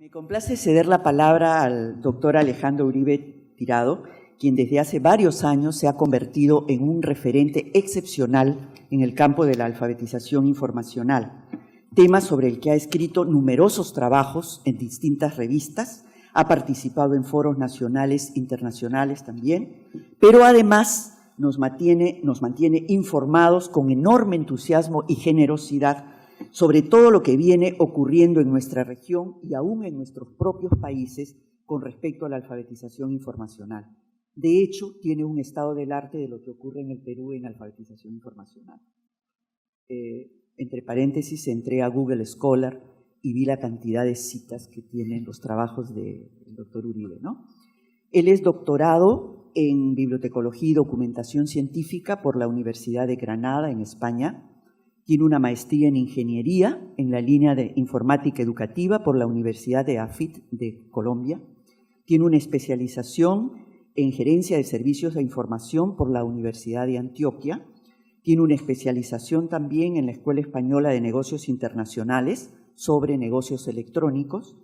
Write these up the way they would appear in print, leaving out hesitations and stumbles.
Me complace ceder la palabra al doctor Alejandro Uribe Tirado, quien desde hace varios años se ha convertido en un referente excepcional en el campo de la alfabetización informacional, tema sobre el que ha escrito numerosos trabajos en distintas revistas, ha participado en foros nacionales, internacionales también, pero además nos mantiene informados con enorme entusiasmo y generosidad sobre todo lo que viene ocurriendo en nuestra región y aún en nuestros propios países con respecto a la alfabetización informacional. De hecho, tiene un estado del arte de lo que ocurre en el Perú en alfabetización informacional. Entre paréntesis, entré a Google Scholar y vi la cantidad de citas que tienen los trabajos del doctor Uribe, ¿no? Él es doctorado en Bibliotecología y Documentación Científica por la Universidad de Granada, en España. Tiene una maestría en Ingeniería en la línea de Informática Educativa por la Universidad de AFIT de Colombia. Tiene una especialización en Gerencia de Servicios de Información por la Universidad de Antioquia. Tiene una especialización también en la Escuela Española de Negocios Internacionales sobre negocios electrónicos.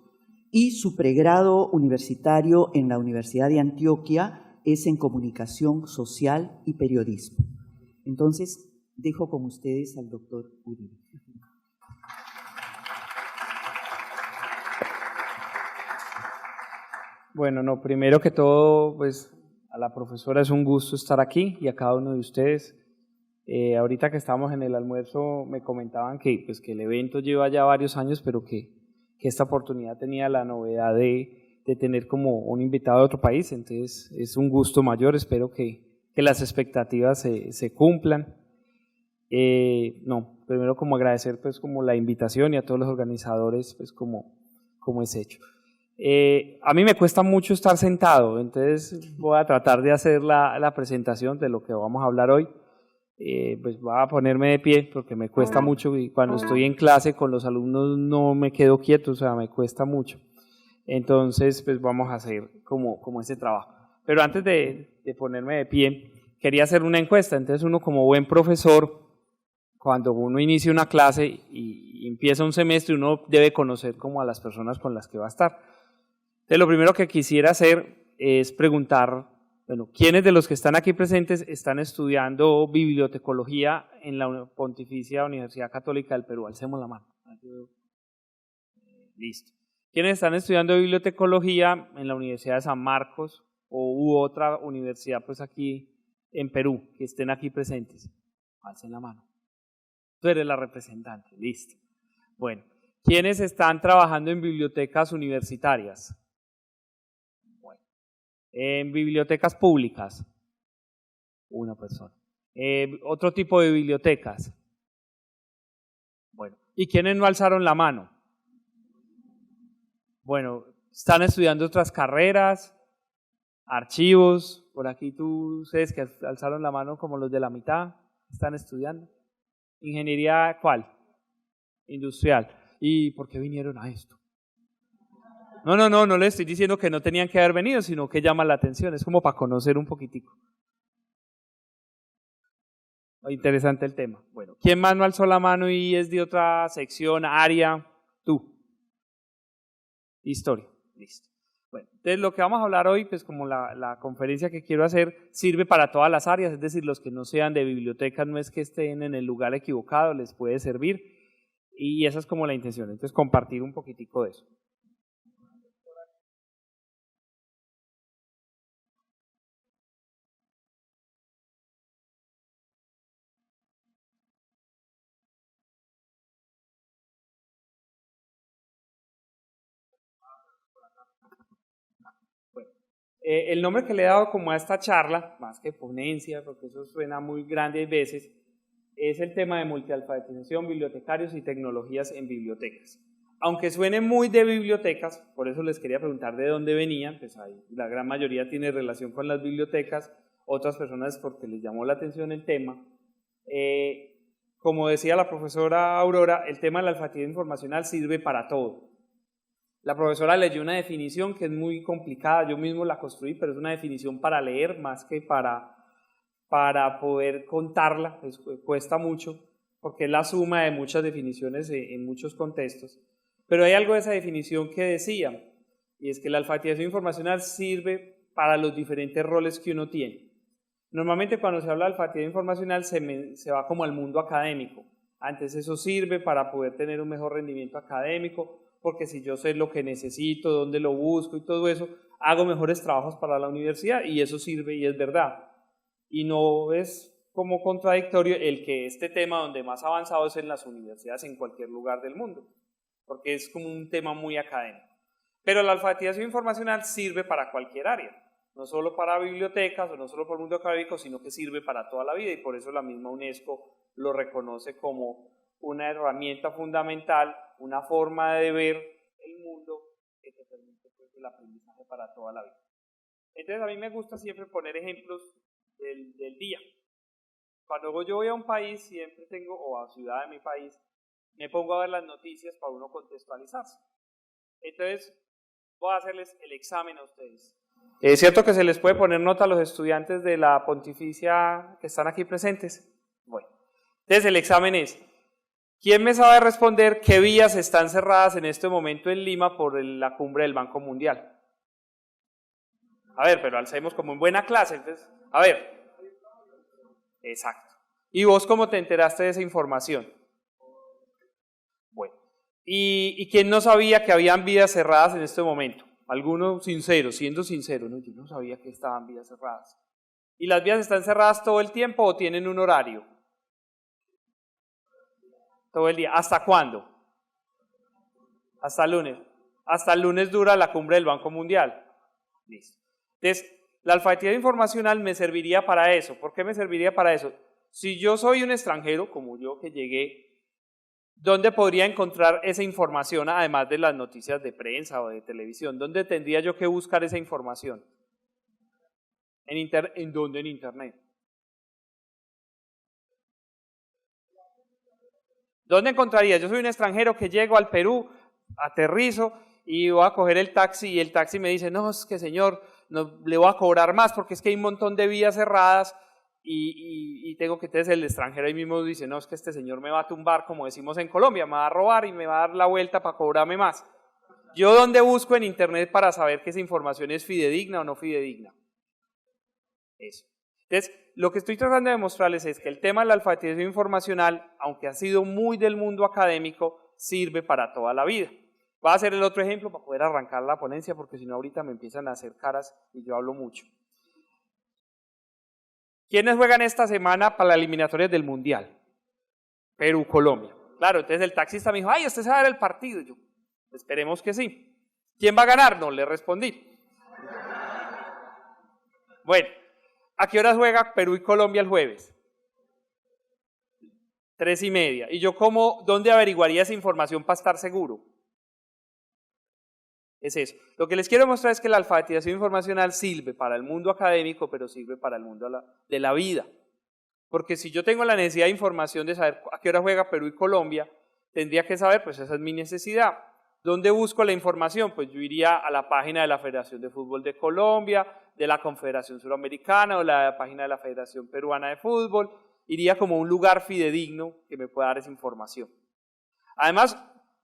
Y su pregrado universitario en la Universidad de Antioquia es en Comunicación Social y Periodismo. Entonces, dejo con ustedes al doctor Uribe. Bueno, no, primero que todo, pues a la profesora es un gusto estar aquí y a cada uno de ustedes. Ahorita que estábamos en el almuerzo me comentaban que el evento lleva ya varios años, pero que esta oportunidad tenía la novedad de tener como un invitado de otro país, entonces es un gusto mayor, espero que las expectativas se cumplan. No, primero como agradecer pues como la invitación y a todos los organizadores pues como es hecho. A mí me cuesta mucho estar sentado, entonces voy a tratar de hacer la presentación de lo que vamos a hablar hoy. Pues voy a ponerme de pie porque me cuesta mucho y cuando estoy en clase con los alumnos no me quedo quieto, o sea, me cuesta mucho. Entonces pues vamos a hacer como ese trabajo. Pero antes de ponerme de pie, quería hacer una encuesta, entonces uno como buen profesor, cuando uno inicia una clase y empieza un semestre, uno debe conocer como a las personas con las que va a estar. Entonces, lo primero que quisiera hacer es preguntar, bueno, ¿quiénes de los que están aquí presentes están estudiando bibliotecología en la Pontificia Universidad Católica del Perú? Alcemos la mano. Listo. ¿Quiénes están estudiando bibliotecología en la Universidad de San Marcos u otra universidad pues aquí en Perú, que estén aquí presentes? Alcen la mano. Tú eres la representante, listo. Bueno, ¿quiénes están trabajando en bibliotecas universitarias? Bueno, en bibliotecas públicas, una persona. Otro tipo de bibliotecas. Bueno, ¿y quiénes no alzaron la mano? Bueno, ¿están estudiando otras carreras? Archivos, por aquí tú sabes que alzaron la mano como los de la mitad, están estudiando. ¿Ingeniería cuál? Industrial. ¿Y por qué vinieron a esto? No le estoy diciendo que no tenían que haber venido, sino que llama la atención, es como para conocer un poquitico. Interesante el tema. Bueno, ¿quién más no alzó la mano y es de otra sección, área? Tú. Historia, listo. Bueno, entonces lo que vamos a hablar hoy, pues como la conferencia que quiero hacer sirve para todas las áreas, es decir, los que no sean de bibliotecas no es que estén en el lugar equivocado, les puede servir y esa es como la intención, entonces compartir un poquitico de eso. El nombre que le he dado como a esta charla, más que ponencia, porque eso suena muy grande a veces, es el tema de multialfabetización, bibliotecarios y tecnologías en bibliotecas. Aunque suene muy de bibliotecas, por eso les quería preguntar de dónde venían, pues ahí la gran mayoría tiene relación con las bibliotecas, otras personas porque les llamó la atención el tema. Como decía la profesora Aurora, el tema de la alfabetización informacional sirve para todo. La profesora leyó una definición que es muy complicada, yo mismo la construí, pero es una definición para leer más que para poder contarla, pues cuesta mucho, porque es la suma de muchas definiciones en muchos contextos. Pero hay algo de esa definición que decía, y es que la alfabetización informacional sirve para los diferentes roles que uno tiene. Normalmente cuando se habla de alfabetización informacional se va como al mundo académico. Antes eso sirve para poder tener un mejor rendimiento académico, porque si yo sé lo que necesito, dónde lo busco y todo eso, hago mejores trabajos para la universidad y eso sirve y es verdad. Y no es como contradictorio el que este tema donde más avanzado es en las universidades en cualquier lugar del mundo, porque es como un tema muy académico. Pero la alfabetización informacional sirve para cualquier área, no solo para bibliotecas o no solo para el mundo académico, sino que sirve para toda la vida y por eso la misma UNESCO lo reconoce como una herramienta fundamental, una forma de ver el mundo que te permite pues, el aprendizaje para toda la vida. Entonces a mí me gusta siempre poner ejemplos del día. Cuando yo voy a un país, siempre tengo, o a ciudad de mi país, me pongo a ver las noticias para uno contextualizarse. Entonces voy a hacerles el examen a ustedes. ¿Es cierto que se les puede poner nota a los estudiantes de la Pontificia que están aquí presentes? Bueno, entonces el examen es, ¿quién me sabe responder qué vías están cerradas en este momento en Lima por la cumbre del Banco Mundial? A ver, pero alcemos como en buena clase, entonces, a ver. Exacto. ¿Y vos cómo te enteraste de esa información? Bueno, ¿y quién no sabía que habían vías cerradas en este momento? Algunos sinceros, siendo sinceros, no, yo no sabía que estaban vías cerradas. ¿Y las vías están cerradas todo el tiempo o tienen un horario? Todo el día. ¿Hasta cuándo? Hasta el lunes. Hasta el lunes dura la cumbre del Banco Mundial. Listo. Entonces, la alfabetización informacional me serviría para eso. ¿Por qué me serviría para eso? Si yo soy un extranjero, como yo que llegué, ¿dónde podría encontrar esa información, además de las noticias de prensa o de televisión? ¿Dónde tendría yo que buscar esa información? ¿En dónde? En Internet. ¿Dónde encontraría? Yo soy un extranjero que llego al Perú, aterrizo y voy a coger el taxi y el taxi me dice, no, es que señor, no, le voy a cobrar más porque es que hay un montón de vías cerradas y tengo que, entonces el extranjero ahí mismo dice, no, es que este señor me va a tumbar, como decimos en Colombia, me va a robar y me va a dar la vuelta para cobrarme más. ¿Yo dónde busco en Internet para saber que esa información es fidedigna o no fidedigna? Eso. Entonces, lo que estoy tratando de mostrarles es que el tema de la alfabetización informacional, aunque ha sido muy del mundo académico, sirve para toda la vida. Voy a hacer el otro ejemplo para poder arrancar la ponencia, porque si no ahorita me empiezan a hacer caras y yo hablo mucho. ¿Quiénes juegan esta semana para las eliminatorias del Mundial? Perú, Colombia. Claro, entonces el taxista me dijo, ay, ¿usted sabe ver el partido? Yo, esperemos que sí. ¿Quién va a ganar? No, le respondí. Bueno, ¿a qué horas juega Perú y Colombia el jueves? 3:30. ¿Y yo dónde averiguaría esa información para estar seguro? Es eso. Lo que les quiero mostrar es que la alfabetización informacional sirve para el mundo académico, pero sirve para el mundo de la vida. Porque si yo tengo la necesidad de información de saber a qué hora juega Perú y Colombia, tendría que saber, pues esa es mi necesidad. ¿Dónde busco la información? Pues yo iría a la página de la Federación de Fútbol de Colombia, de la Confederación Suramericana o la página de la Federación Peruana de Fútbol. Iría como un lugar fidedigno que me pueda dar esa información. Además,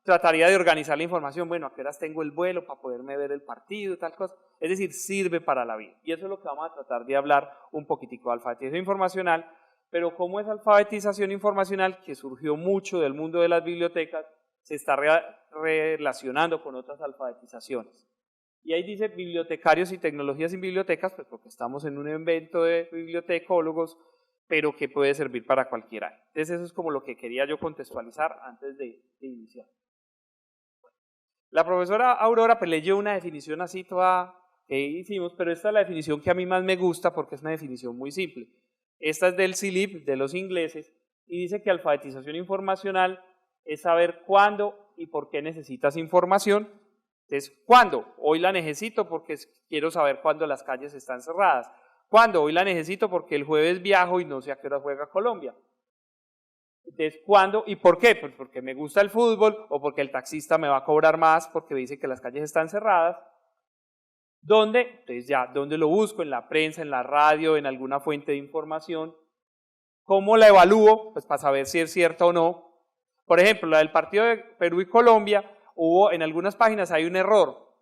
trataría de organizar la información, bueno, a qué horas tengo el vuelo para poderme ver el partido, tal cosa. Es decir, sirve para la vida. Y eso es lo que vamos a tratar de hablar un poquitico de alfabetización informacional, pero cómo esa alfabetización informacional, que surgió mucho del mundo de las bibliotecas, se está relacionando con otras alfabetizaciones. Y ahí dice bibliotecarios y tecnologías en bibliotecas, pues porque estamos en un evento de bibliotecólogos, pero que puede servir para cualquier área. Entonces eso es como lo que quería yo contextualizar antes de iniciar. La profesora Aurora pues leyó una definición así toda que hicimos, pero esta es la definición que a mí más me gusta porque es una definición muy simple. Esta es del CILIP, de los ingleses, y dice que alfabetización informacional es saber cuándo y por qué necesitas información. Entonces, ¿cuándo? Hoy la necesito porque quiero saber cuándo las calles están cerradas. ¿Cuándo? Hoy la necesito porque el jueves viajo y no sé a qué hora juega Colombia. Entonces, ¿cuándo y por qué? Pues porque me gusta el fútbol o porque el taxista me va a cobrar más porque me dice que las calles están cerradas. ¿Dónde? Entonces ya, ¿dónde lo busco? En la prensa, en la radio, en alguna fuente de información. ¿Cómo la evalúo? Pues para saber si es cierta o no. Por ejemplo, la del partido de Perú y Colombia, en algunas páginas hay un error,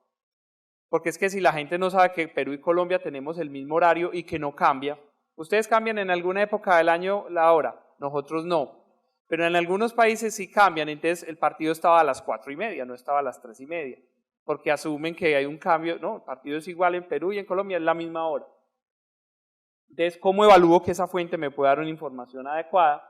porque es que si la gente no sabe que Perú y Colombia tenemos el mismo horario y que no cambia, ustedes cambian en alguna época del año la hora, nosotros no, pero en algunos países sí cambian, entonces el partido estaba a las 4:30, no estaba a las 3:30, porque asumen que hay un cambio, no, el partido es igual en Perú y en Colombia, es la misma hora. Entonces, ¿cómo evalúo que esa fuente me puede dar una información adecuada?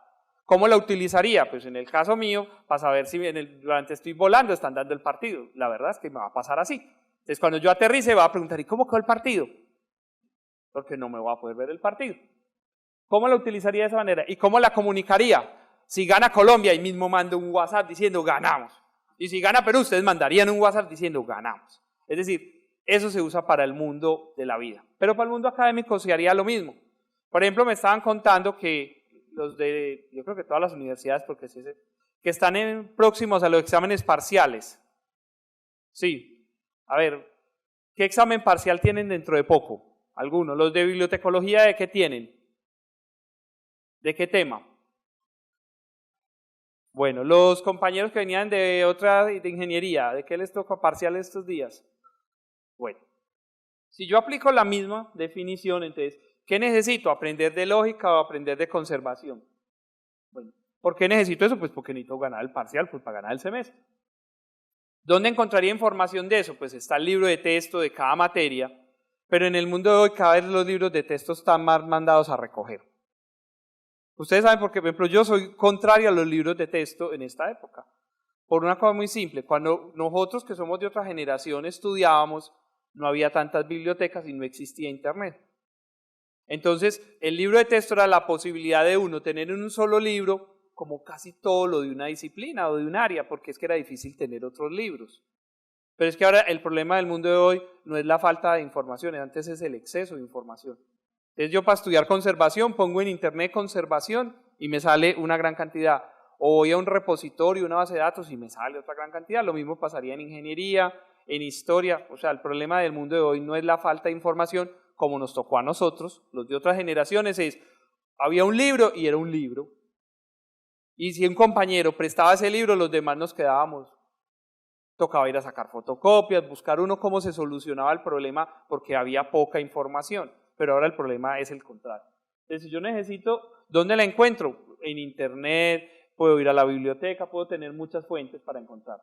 ¿Cómo la utilizaría? Pues en el caso mío, para saber si durante estoy volando están dando el partido. La verdad es que me va a pasar así. Entonces, cuando yo aterrice, va a preguntar, ¿y cómo quedó el partido? Porque no me voy a poder ver el partido. ¿Cómo la utilizaría de esa manera? ¿Y cómo la comunicaría? Si gana Colombia, ahí mismo mando un WhatsApp diciendo, ganamos. Y si gana Perú, ustedes mandarían un WhatsApp diciendo, ganamos. Es decir, eso se usa para el mundo de la vida. Pero para el mundo académico se haría lo mismo. Por ejemplo, me estaban contando que yo creo que todas las universidades, porque que están próximos a los exámenes parciales. Sí, a ver, ¿qué examen parcial tienen dentro de poco? Algunos. ¿Los de bibliotecología de qué tienen? ¿De qué tema? Bueno, los compañeros que venían de ingeniería, ¿de qué les toca parcial estos días? Bueno, si yo aplico la misma definición, entonces, ¿qué necesito? ¿Aprender de lógica o aprender de conservación? Bueno, ¿por qué necesito eso? Pues porque necesito ganar el parcial, pues para ganar el semestre. ¿Dónde encontraría información de eso? Pues está el libro de texto de cada materia, pero en el mundo de hoy cada vez los libros de texto están más mandados a recoger. Ustedes saben porque, por ejemplo, yo soy contrario a los libros de texto en esta época, por una cosa muy simple. Cuando nosotros que somos de otra generación estudiábamos, no había tantas bibliotecas y no existía internet. Entonces, el libro de texto era la posibilidad de uno tener en un solo libro como casi todo lo de una disciplina o de un área, porque es que era difícil tener otros libros. Pero es que ahora el problema del mundo de hoy no es la falta de información, antes es el exceso de información. Entonces yo para estudiar conservación pongo en internet conservación y me sale una gran cantidad. O voy a un repositorio, una base de datos y me sale otra gran cantidad. Lo mismo pasaría en ingeniería, en historia. O sea, el problema del mundo de hoy no es la falta de información como nos tocó a nosotros, los de otras generaciones, había un libro y era un libro. Y si un compañero prestaba ese libro, los demás nos quedábamos. Tocaba ir a sacar fotocopias, buscar uno cómo se solucionaba el problema porque había poca información. Pero ahora el problema es el contrario. Entonces, si yo necesito, ¿dónde la encuentro? En internet, puedo ir a la biblioteca, puedo tener muchas fuentes para encontrar.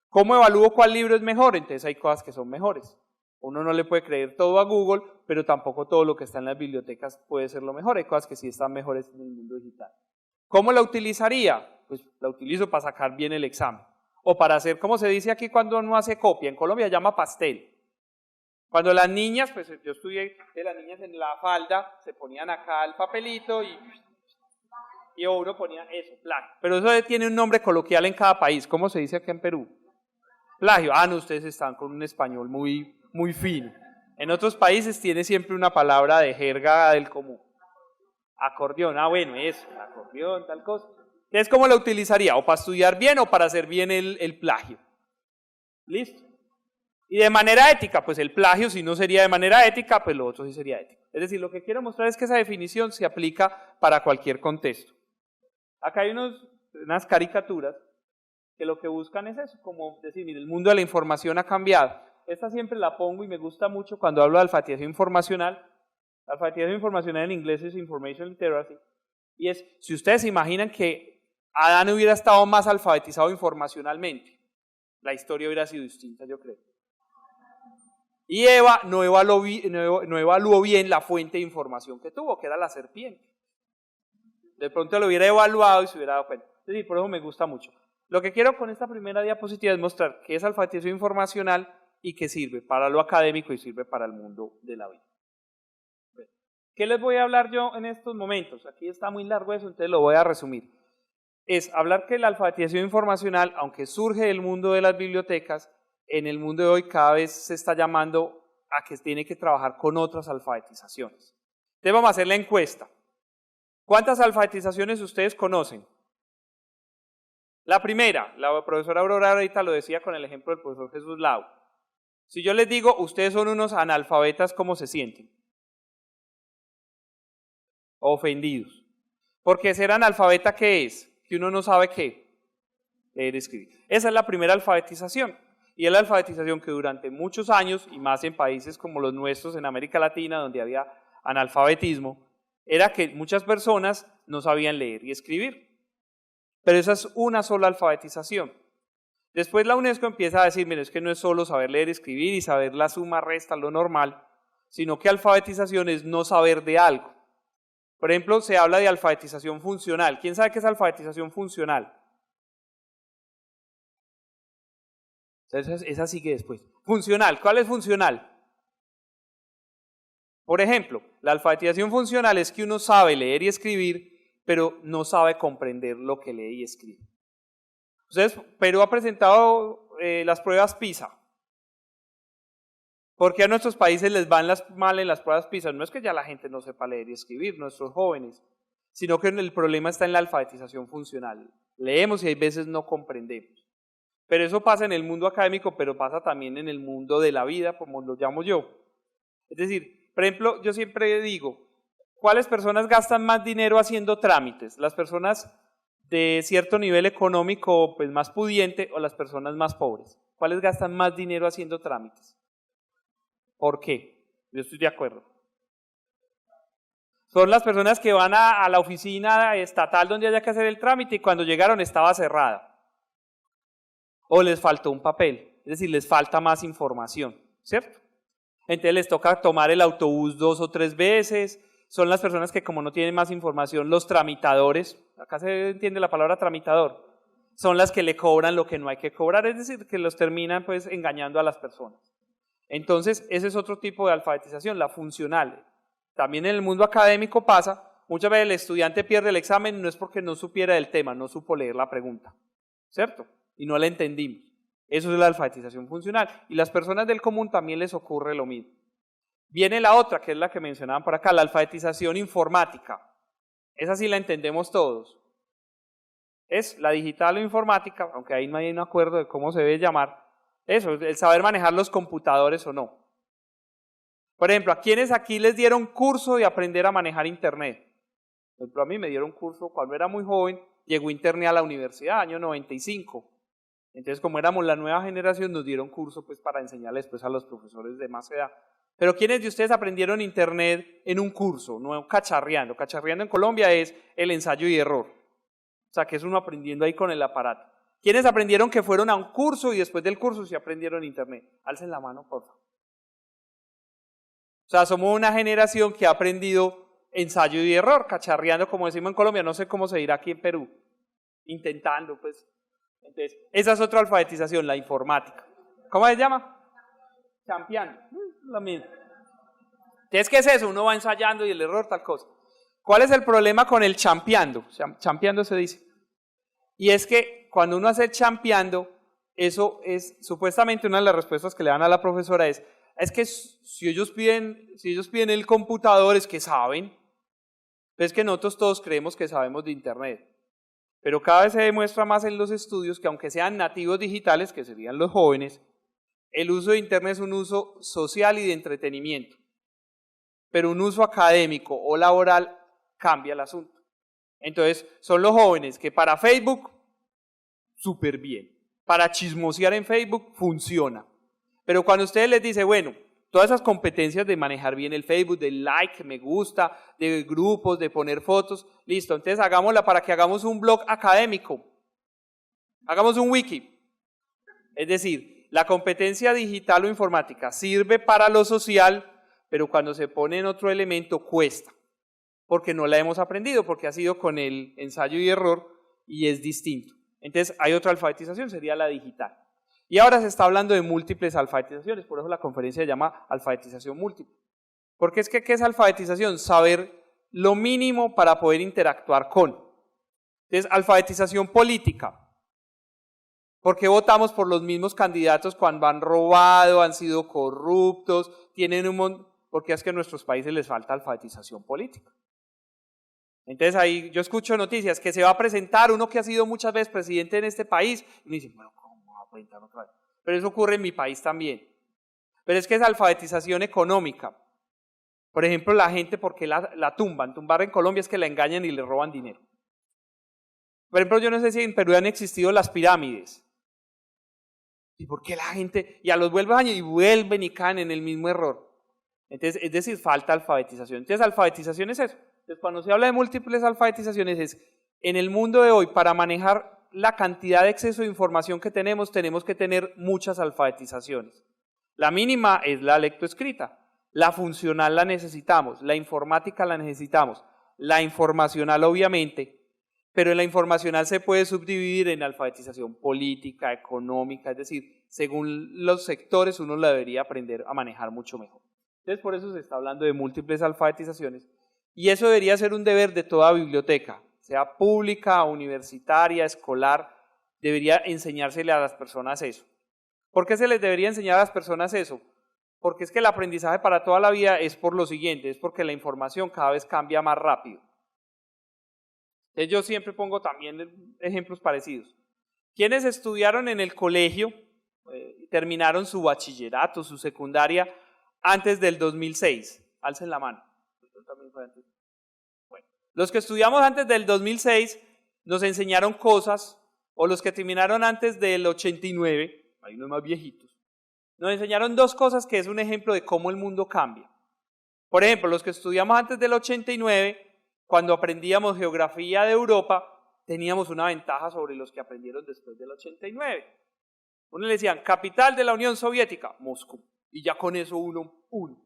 ¿Cómo evalúo cuál libro es mejor? Entonces hay cosas que son mejores. Uno no le puede creer todo a Google, pero tampoco todo lo que está en las bibliotecas puede ser lo mejor. Hay cosas que sí están mejores en el mundo digital. ¿Cómo la utilizaría? Pues la utilizo para sacar bien el examen. O para hacer, como se dice aquí cuando uno hace copia, en Colombia se llama pastel. Cuando las niñas, pues yo estudié de las niñas en la falda, se ponían acá el papelito y uno ponía eso, plagio. Pero eso tiene un nombre coloquial en cada país. ¿Cómo se dice acá en Perú? Plagio. Ah, no, ustedes están con un español muy fino. En otros países tiene siempre una palabra de jerga del común. Acordeón, bueno, eso, el acordeón, tal cosa. Entonces, ¿cómo la utilizaría? O para estudiar bien o para hacer bien el plagio. ¿Listo? Y de manera ética, pues el plagio si no sería de manera ética, pues lo otro sí sería ético. Es decir, lo que quiero mostrar es que esa definición se aplica para cualquier contexto. Acá hay unas caricaturas que lo que buscan es eso, como decir, mire, el mundo de la información ha cambiado. Esta siempre la pongo y me gusta mucho cuando hablo de alfabetización informacional. La alfabetización informacional en inglés es Information Literacy. Y es, si ustedes se imaginan que Adán hubiera estado más alfabetizado informacionalmente, la historia hubiera sido distinta, yo creo. Y Eva no evaluó bien la fuente de información que tuvo, que era la serpiente. De pronto lo hubiera evaluado y se hubiera dado cuenta. Es decir, por eso me gusta mucho. Lo que quiero con esta primera diapositiva es mostrar qué es alfabetización informacional y qué sirve para lo académico y sirve para el mundo de la vida. ¿Qué les voy a hablar yo en estos momentos? Aquí está muy largo eso, entonces lo voy a resumir. Es hablar que la alfabetización informacional, aunque surge del mundo de las bibliotecas, en el mundo de hoy cada vez se está llamando a que tiene que trabajar con otras alfabetizaciones. Entonces vamos a hacer la encuesta. ¿Cuántas alfabetizaciones ustedes conocen? La primera, la profesora Aurora ahorita lo decía con el ejemplo del profesor Jesús Lau. Si yo les digo, ustedes son unos analfabetas, ¿cómo se sienten? Ofendidos. Porque ser analfabeta, ¿qué es? Que uno no sabe qué. leer y escribir. Esa es la primera alfabetización. Y es la alfabetización que durante muchos años, y más en países como los nuestros, en América Latina, donde había analfabetismo, era que muchas personas no sabían leer y escribir. Pero esa es una sola alfabetización. Después la UNESCO empieza a decir, mire, es que no es solo saber leer y escribir y saber la suma, resta, lo normal, sino que alfabetización es no saber de algo. Por ejemplo, se habla de alfabetización funcional. ¿Quién sabe qué es alfabetización funcional? Esa sigue después. Funcional, ¿cuál es funcional? Por ejemplo, la alfabetización funcional es que uno sabe leer y escribir, pero no sabe comprender lo que lee y escribe. Entonces, Perú ha presentado las pruebas PISA. ¿Por qué a nuestros países les van mal en las pruebas PISA? No es que ya la gente no sepa leer y escribir, nuestros jóvenes, sino que el problema está en la alfabetización funcional. Leemos y hay veces no comprendemos. Pero eso pasa en el mundo académico, pero pasa también en el mundo de la vida, como lo llamo yo. Es decir, por ejemplo, yo siempre digo, ¿cuáles personas gastan más dinero haciendo trámites? ¿Las personas de cierto nivel económico pues, más pudiente o las personas más pobres? ¿Cuáles gastan más dinero haciendo trámites? ¿Por qué? Yo estoy de acuerdo. Son las personas que van a la oficina estatal donde haya que hacer el trámite y cuando llegaron estaba cerrada. O les faltó un papel, es decir, les falta más información, ¿cierto? Entonces les toca tomar el autobús 2 o 3 veces, son las personas que como no tienen más información, los tramitadores, acá se entiende la palabra tramitador, son las que le cobran lo que no hay que cobrar, es decir, que los terminan pues engañando a las personas. Entonces, ese es otro tipo de alfabetización, la funcional. También en el mundo académico pasa, muchas veces el estudiante pierde el examen no es porque no supiera del tema, no supo leer la pregunta, ¿cierto? Y no la entendimos. Eso es la alfabetización funcional. Y las personas del común también les ocurre lo mismo. Viene la otra, que es la que mencionaban por acá, la alfabetización informática. Esa sí la entendemos todos. Es la digital o informática, aunque ahí no hay un acuerdo de cómo se debe llamar. Eso, el saber manejar los computadores o no. Por ejemplo, ¿a quiénes aquí les dieron curso de aprender a manejar Internet? Por ejemplo, a mí me dieron curso cuando era muy joven, llegó Internet a la universidad, año 95. Entonces, como éramos la nueva generación, nos dieron curso pues, para enseñarles pues, a los profesores de más edad. Pero ¿quiénes de ustedes aprendieron Internet en un curso, no cacharreando? Cacharreando en Colombia es el ensayo y error. O sea, que es uno aprendiendo ahí con el aparato. ¿Quiénes aprendieron que fueron a un curso y después del curso sí aprendieron Internet? Alcen la mano, por favor. O sea, somos una generación que ha aprendido ensayo y error, cacharreando, como decimos en Colombia, no sé cómo se dirá aquí en Perú. Intentando, pues. Entonces, esa es otra alfabetización, la informática. ¿Cómo se llama? Champeando. Lo mismo. Entonces, ¿qué es eso? Uno va ensayando y el error, tal cosa. ¿Cuál es el problema con el champeando? Champeando se dice. Y es que cuando uno hace champeando, eso es supuestamente una de las respuestas que le dan a la profesora es que si ellos piden el computador es que saben. Es que nosotros todos creemos que sabemos de Internet. Pero cada vez se demuestra más en los estudios que aunque sean nativos digitales, que serían los jóvenes, el uso de Internet es un uso social y de entretenimiento. Pero un uso académico o laboral cambia el asunto. Entonces, son los jóvenes que para Facebook, súper bien. Para chismosear en Facebook, funciona. Pero cuando ustedes les dicen, bueno, todas esas competencias de manejar bien el Facebook, de like, me gusta, de grupos, de poner fotos, listo, entonces hagámosla para que hagamos un blog académico. Hagamos un wiki. Es decir, la competencia digital o informática sirve para lo social, pero cuando se pone en otro elemento cuesta. Porque no la hemos aprendido, porque ha sido con el ensayo y error y es distinto. Entonces hay otra alfabetización, sería la digital. Y ahora se está hablando de múltiples alfabetizaciones, por eso la conferencia se llama alfabetización múltiple. Porque es que, ¿qué es alfabetización? Saber lo mínimo para poder interactuar con. Entonces, alfabetización política. ¿Por qué votamos por los mismos candidatos cuando han robado, han sido corruptos, tienen un montón? Porque es que a nuestros países les falta alfabetización política. Entonces ahí yo escucho noticias que se va a presentar uno que ha sido muchas veces presidente en este país y me dicen, bueno, ¿cómo va a presentar otra vez? Pero eso ocurre en mi país también. Pero es que es alfabetización económica. Por ejemplo, la gente, ¿por qué la tumban? Tumbar en Colombia es que la engañan y le roban dinero. Por ejemplo, yo no sé si en Perú han existido las pirámides. ¿Y por qué la gente, y a los vuelve años y vuelven y caen en el mismo error? Entonces, es decir, falta alfabetización. Entonces, alfabetización es eso. Entonces, cuando se habla de múltiples alfabetizaciones, es en el mundo de hoy, para manejar la cantidad de exceso de información que tenemos que tener muchas alfabetizaciones. La mínima es la lectoescrita, la funcional la necesitamos, la informática la necesitamos, la informacional obviamente, pero en la informacional se puede subdividir en alfabetización política, económica, es decir, según los sectores uno la debería aprender a manejar mucho mejor. Entonces, por eso se está hablando de múltiples alfabetizaciones y eso debería ser un deber de toda biblioteca, sea pública, universitaria, escolar, debería enseñársele a las personas eso. ¿Por qué se les debería enseñar a las personas eso? Porque es que el aprendizaje para toda la vida es por lo siguiente, es porque la información cada vez cambia más rápido. Entonces yo siempre pongo también ejemplos parecidos. Quienes estudiaron en el colegio, terminaron su bachillerato, su secundaria, antes del 2006, alcen la mano. Bueno, los que estudiamos antes del 2006 nos enseñaron cosas, o los que terminaron antes del 89, hay unos más viejitos, nos enseñaron dos cosas que es un ejemplo de cómo el mundo cambia. Por ejemplo, los que estudiamos antes del 89, cuando aprendíamos geografía de Europa, teníamos una ventaja sobre los que aprendieron después del 89. Uno le decían, capital de la Unión Soviética, Moscú, y ya con eso uno.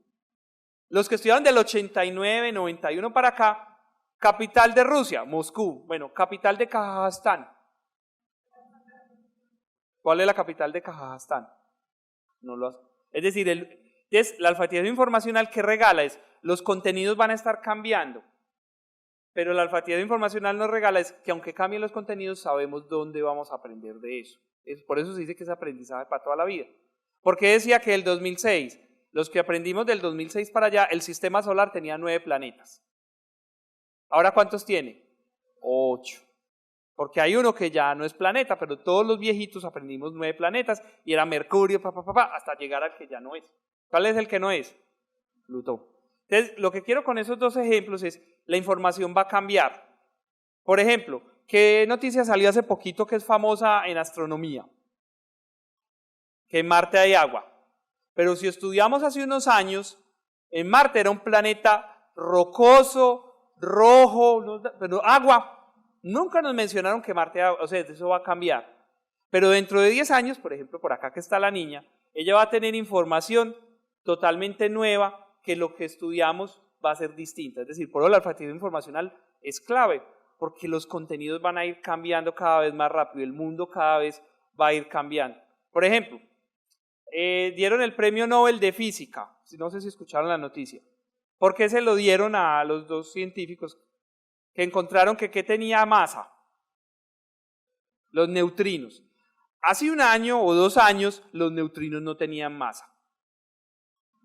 Los que estudiaron del 89, 91 para acá, capital de Rusia, Moscú, bueno, capital de Kazajstán. ¿Cuál es la capital de Kazajstán? No lo hace. Es decir, la alfabetización informacional que regala es, los contenidos van a estar cambiando, pero la alfabetización informacional nos regala es que aunque cambien los contenidos, sabemos dónde vamos a aprender de eso. Por eso se dice que es aprendizaje para toda la vida. ¿Por qué decía que el 2006? Los que aprendimos del 2006 para allá, el sistema solar tenía 9 planetas. ¿Ahora cuántos tiene? 8. Porque hay uno que ya no es planeta, pero todos los viejitos aprendimos 9 planetas y era Mercurio, hasta llegar al que ya no es. ¿Cuál es el que no es? Plutón. Entonces, lo que quiero con esos dos ejemplos es, la información va a cambiar. Por ejemplo, ¿qué noticia salió hace poquito que es famosa en astronomía? Que en Marte hay agua. Pero si estudiamos hace unos años, en Marte era un planeta rocoso, rojo, pero agua. Nunca nos mencionaron que Marte hay agua, o sea, eso va a cambiar. Pero dentro de 10 años, por ejemplo, por acá que está la niña, ella va a tener información totalmente nueva que lo que estudiamos va a ser distinta. Es decir, por eso la alfabetización informacional es clave, porque los contenidos van a ir cambiando cada vez más rápido, el mundo cada vez va a ir cambiando. Por ejemplo, dieron el premio Nobel de Física, no sé si escucharon la noticia. ¿Por qué se lo dieron a los dos científicos que encontraron que ¿qué tenía masa? Los neutrinos. Hace un año o 2 años los neutrinos no tenían masa.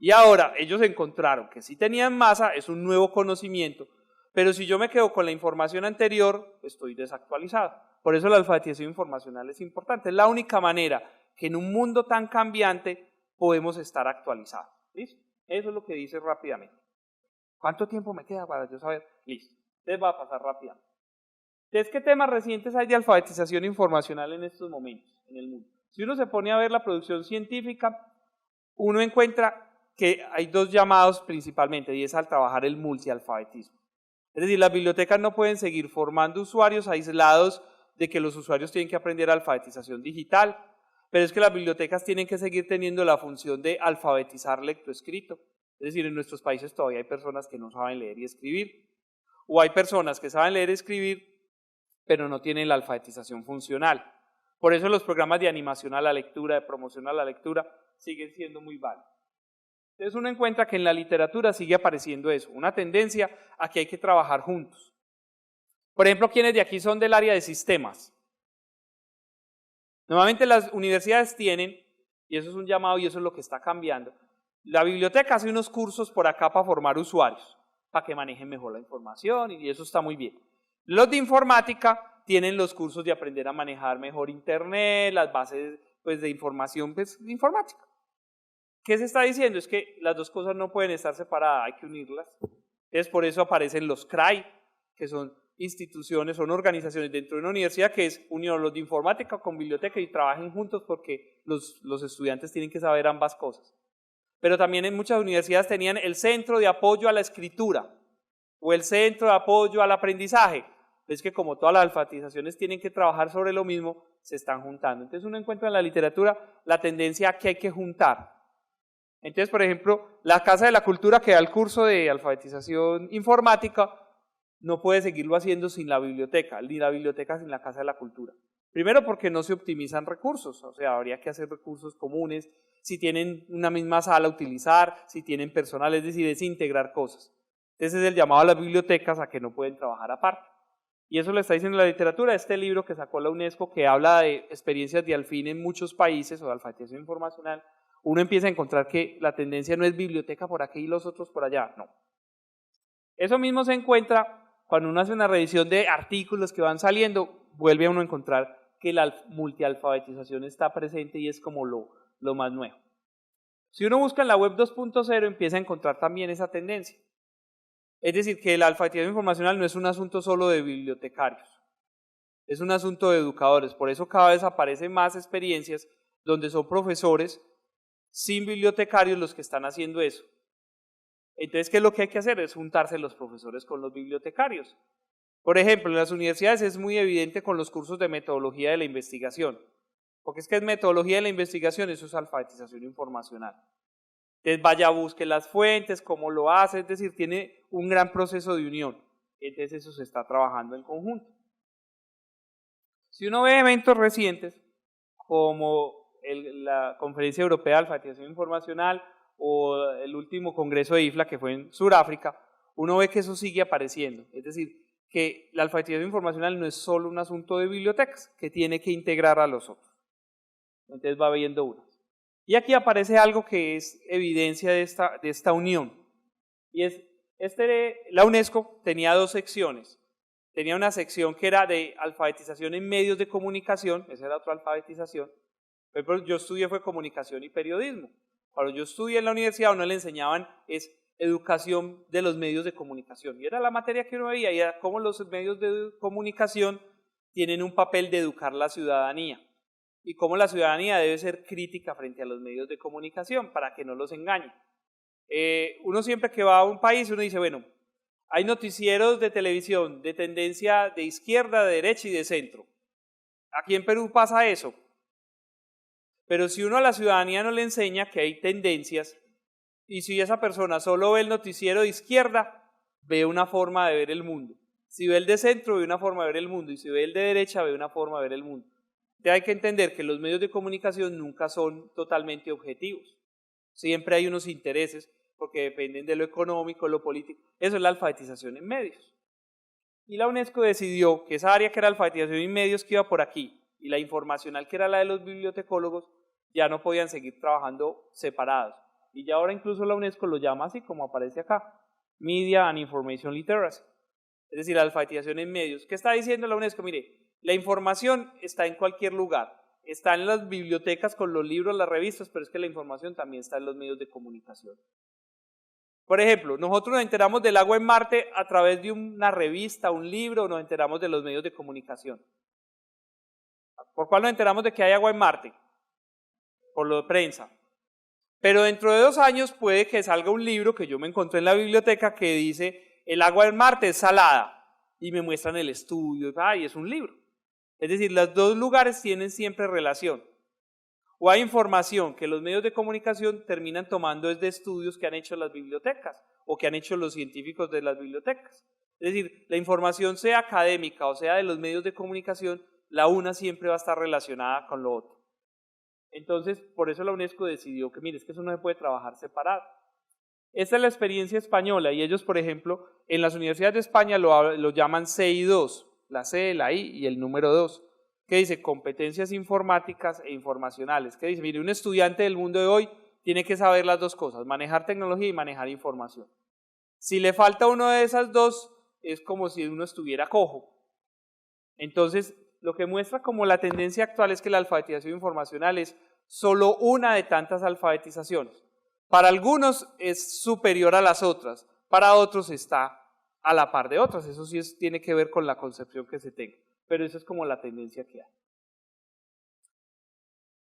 Y ahora ellos encontraron que sí tenían masa, es un nuevo conocimiento, pero si yo me quedo con la información anterior, estoy desactualizado. Por eso la alfabetización informacional es importante, es la única manera que en un mundo tan cambiante podemos estar actualizados. ¿Listo? Eso es lo que dice rápidamente. ¿Cuánto tiempo me queda para yo saber? Listo. Entonces va a pasar rápidamente. Entonces, ¿qué temas recientes hay de alfabetización informacional en estos momentos en el mundo? Si uno se pone a ver la producción científica, uno encuentra que hay 2 llamados principalmente, y es al trabajar el multialfabetismo. Es decir, las bibliotecas no pueden seguir formando usuarios aislados de que los usuarios tienen que aprender alfabetización digital, pero es que las bibliotecas tienen que seguir teniendo la función de alfabetizar lectoescrito. Es decir, en nuestros países todavía hay personas que no saben leer y escribir, o hay personas que saben leer y escribir, pero no tienen la alfabetización funcional. Por eso los programas de animación a la lectura, de promoción a la lectura, siguen siendo muy válidos. Entonces uno encuentra que en la literatura sigue apareciendo eso, una tendencia a que hay que trabajar juntos. Por ejemplo, ¿quiénes de aquí son del área de sistemas? Normalmente las universidades tienen, y eso es un llamado y eso es lo que está cambiando, la biblioteca hace unos cursos por acá para formar usuarios, para que manejen mejor la información y eso está muy bien. Los de informática tienen los cursos de aprender a manejar mejor internet, las bases pues, de información informática. ¿Qué se está diciendo? Es que las dos cosas no pueden estar separadas, hay que unirlas. Entonces por eso aparecen los CRAI, que son instituciones, son organizaciones dentro de una universidad que es unión los de informática con biblioteca y trabajen juntos porque los estudiantes tienen que saber ambas cosas. Pero también en muchas universidades tenían el centro de apoyo a la escritura o el centro de apoyo al aprendizaje. Es que como todas las alfabetizaciones tienen que trabajar sobre lo mismo, se están juntando. Entonces uno encuentra en la literatura la tendencia a que hay que juntar. Entonces, por ejemplo, la Casa de la Cultura que da el curso de alfabetización informática no puede seguirlo haciendo sin la biblioteca, ni la biblioteca sin la Casa de la Cultura. Primero porque no se optimizan recursos, o sea, habría que hacer recursos comunes, si tienen una misma sala utilizar, si tienen personal, es decir, es integrar cosas. Entonces es el llamado a las bibliotecas a que no pueden trabajar aparte. Y eso lo está diciendo la literatura, este libro que sacó la UNESCO que habla de experiencias de Alfin en muchos países o de alfabetización informacional, uno empieza a encontrar que la tendencia no es biblioteca por aquí y los otros por allá, no. Eso mismo se encuentra cuando uno hace una revisión de artículos que van saliendo, vuelve a uno a encontrar que la multialfabetización está presente y es como lo más nuevo. Si uno busca en la web 2.0 empieza a encontrar también esa tendencia. Es decir, que la alfabetización informacional no es un asunto solo de bibliotecarios, es un asunto de educadores. Por eso cada vez aparecen más experiencias donde son profesores sin bibliotecarios los que están haciendo eso. Entonces, ¿qué es lo que hay que hacer? Es juntarse los profesores con los bibliotecarios. Por ejemplo, en las universidades es muy evidente con los cursos de metodología de la investigación, porque es que es metodología de la investigación, eso es alfabetización informacional. Entonces vaya, busque las fuentes, cómo lo hace, es decir, tiene un gran proceso de unión. Entonces eso se está trabajando en conjunto. Si uno ve eventos recientes, como la Conferencia Europea de Alfabetización Informacional o el último Congreso de IFLA que fue en Sudáfrica, uno ve que eso sigue apareciendo. Es decir, que la alfabetización informacional no es solo un asunto de bibliotecas, que tiene que integrar a los otros. Entonces va viendo unas. Y aquí aparece algo que es evidencia de esta unión. Y es, la UNESCO tenía dos secciones. Tenía una sección que era de alfabetización en medios de comunicación, esa era otra alfabetización. Pero yo estudié fue comunicación y periodismo. Cuando yo estudié en la universidad, a uno le enseñaban es educación de los medios de comunicación. Y era la materia que uno veía, y era cómo los medios de comunicación tienen un papel de educar la ciudadanía. Y cómo la ciudadanía debe ser crítica frente a los medios de comunicación para que no los engañen. Uno siempre que va a un país, uno dice, bueno, hay noticieros de televisión de tendencia de izquierda, de derecha y de centro. Aquí en Perú pasa eso. Pero si uno a la ciudadanía no le enseña que hay tendencias, y si esa persona solo ve el noticiero de izquierda, ve una forma de ver el mundo. Si ve el de centro, ve una forma de ver el mundo. Y si ve el de derecha, ve una forma de ver el mundo. Entonces hay que entender que los medios de comunicación nunca son totalmente objetivos. Siempre hay unos intereses, porque dependen de lo económico, lo político. Eso es la alfabetización en medios. Y la UNESCO decidió que esa área que era alfabetización en medios que iba por aquí, y la informacional que era la de los bibliotecólogos, ya no podían seguir trabajando separados. Y ya ahora incluso la UNESCO lo llama así como aparece acá, Media and Information Literacy. Es decir, la alfabetización en medios. ¿Qué está diciendo la UNESCO? Mire, la información está en cualquier lugar. Está en las bibliotecas con los libros, las revistas, pero es que la información también está en los medios de comunicación. Por ejemplo, nosotros nos enteramos del agua en Marte a través de una revista, un libro, o nos enteramos de los medios de comunicación. ¿Por cuál nos enteramos de que hay agua en Marte? Por lo de prensa. Pero dentro de 2 años puede que salga un libro que yo me encontré en la biblioteca que dice el agua en Marte es salada y me muestran el estudio y es un libro. Es decir, los dos lugares tienen siempre relación. O hay información que los medios de comunicación terminan tomando desde estudios que han hecho las bibliotecas o que han hecho los científicos de las bibliotecas. Es decir, la información sea académica o sea de los medios de comunicación, la una siempre va a estar relacionada con lo otro. Entonces, por eso la UNESCO decidió que, mire, es que eso no se puede trabajar separado. Esta es la experiencia española y ellos, por ejemplo, en las universidades de España lo llaman CI2, la C, la I y el número 2, que dice competencias informáticas e informacionales, que dice, mire, un estudiante del mundo de hoy tiene que saber las dos cosas, manejar tecnología y manejar información. Si le falta una de esas dos, es como si uno estuviera cojo. Entonces, lo que muestra como la tendencia actual es que la alfabetización informacional es solo una de tantas alfabetizaciones. Para algunos es superior a las otras, para otros está a la par de otras. Eso sí tiene que ver con la concepción que se tenga, pero eso es como la tendencia que hay.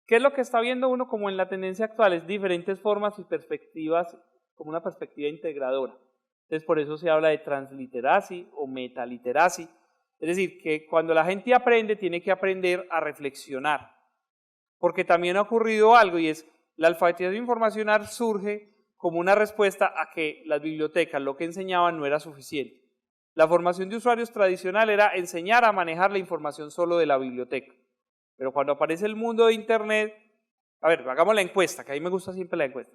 ¿Qué es lo que está viendo uno como en la tendencia actual? Es diferentes formas y perspectivas, como una perspectiva integradora. Entonces por eso se habla de transliteracy o metaliteracy. Es decir, que cuando la gente aprende, tiene que aprender a reflexionar. Porque también ha ocurrido algo, y es la alfabetización informacional surge como una respuesta a que las bibliotecas lo que enseñaban no era suficiente. La formación de usuarios tradicional era enseñar a manejar la información solo de la biblioteca. Pero cuando aparece el mundo de Internet, a ver, hagamos la encuesta, que a mí me gusta siempre la encuesta.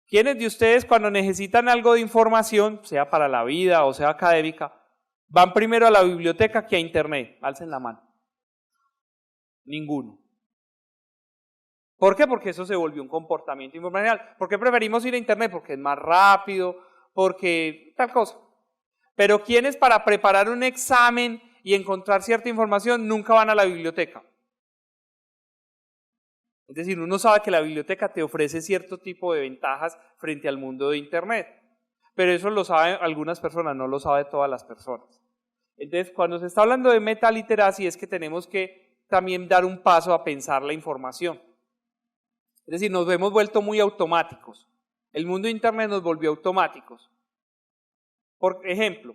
¿Quiénes de ustedes cuando necesitan algo de información, sea para la vida o sea académica, van primero a la biblioteca que a Internet? Alcen la mano. Ninguno. ¿Por qué? Porque eso se volvió un comportamiento informacional. ¿Por qué preferimos ir a Internet? Porque es más rápido, porque tal cosa. Pero ¿quiénes para preparar un examen y encontrar cierta información nunca van a la biblioteca? Es decir, uno sabe que la biblioteca te ofrece cierto tipo de ventajas frente al mundo de Internet, pero eso lo saben algunas personas, no lo saben todas las personas. Entonces, cuando se está hablando de metaliteracy es que tenemos que también dar un paso a pensar la información. Es decir, nos hemos vuelto muy automáticos. El mundo de Internet nos volvió automáticos. Por ejemplo,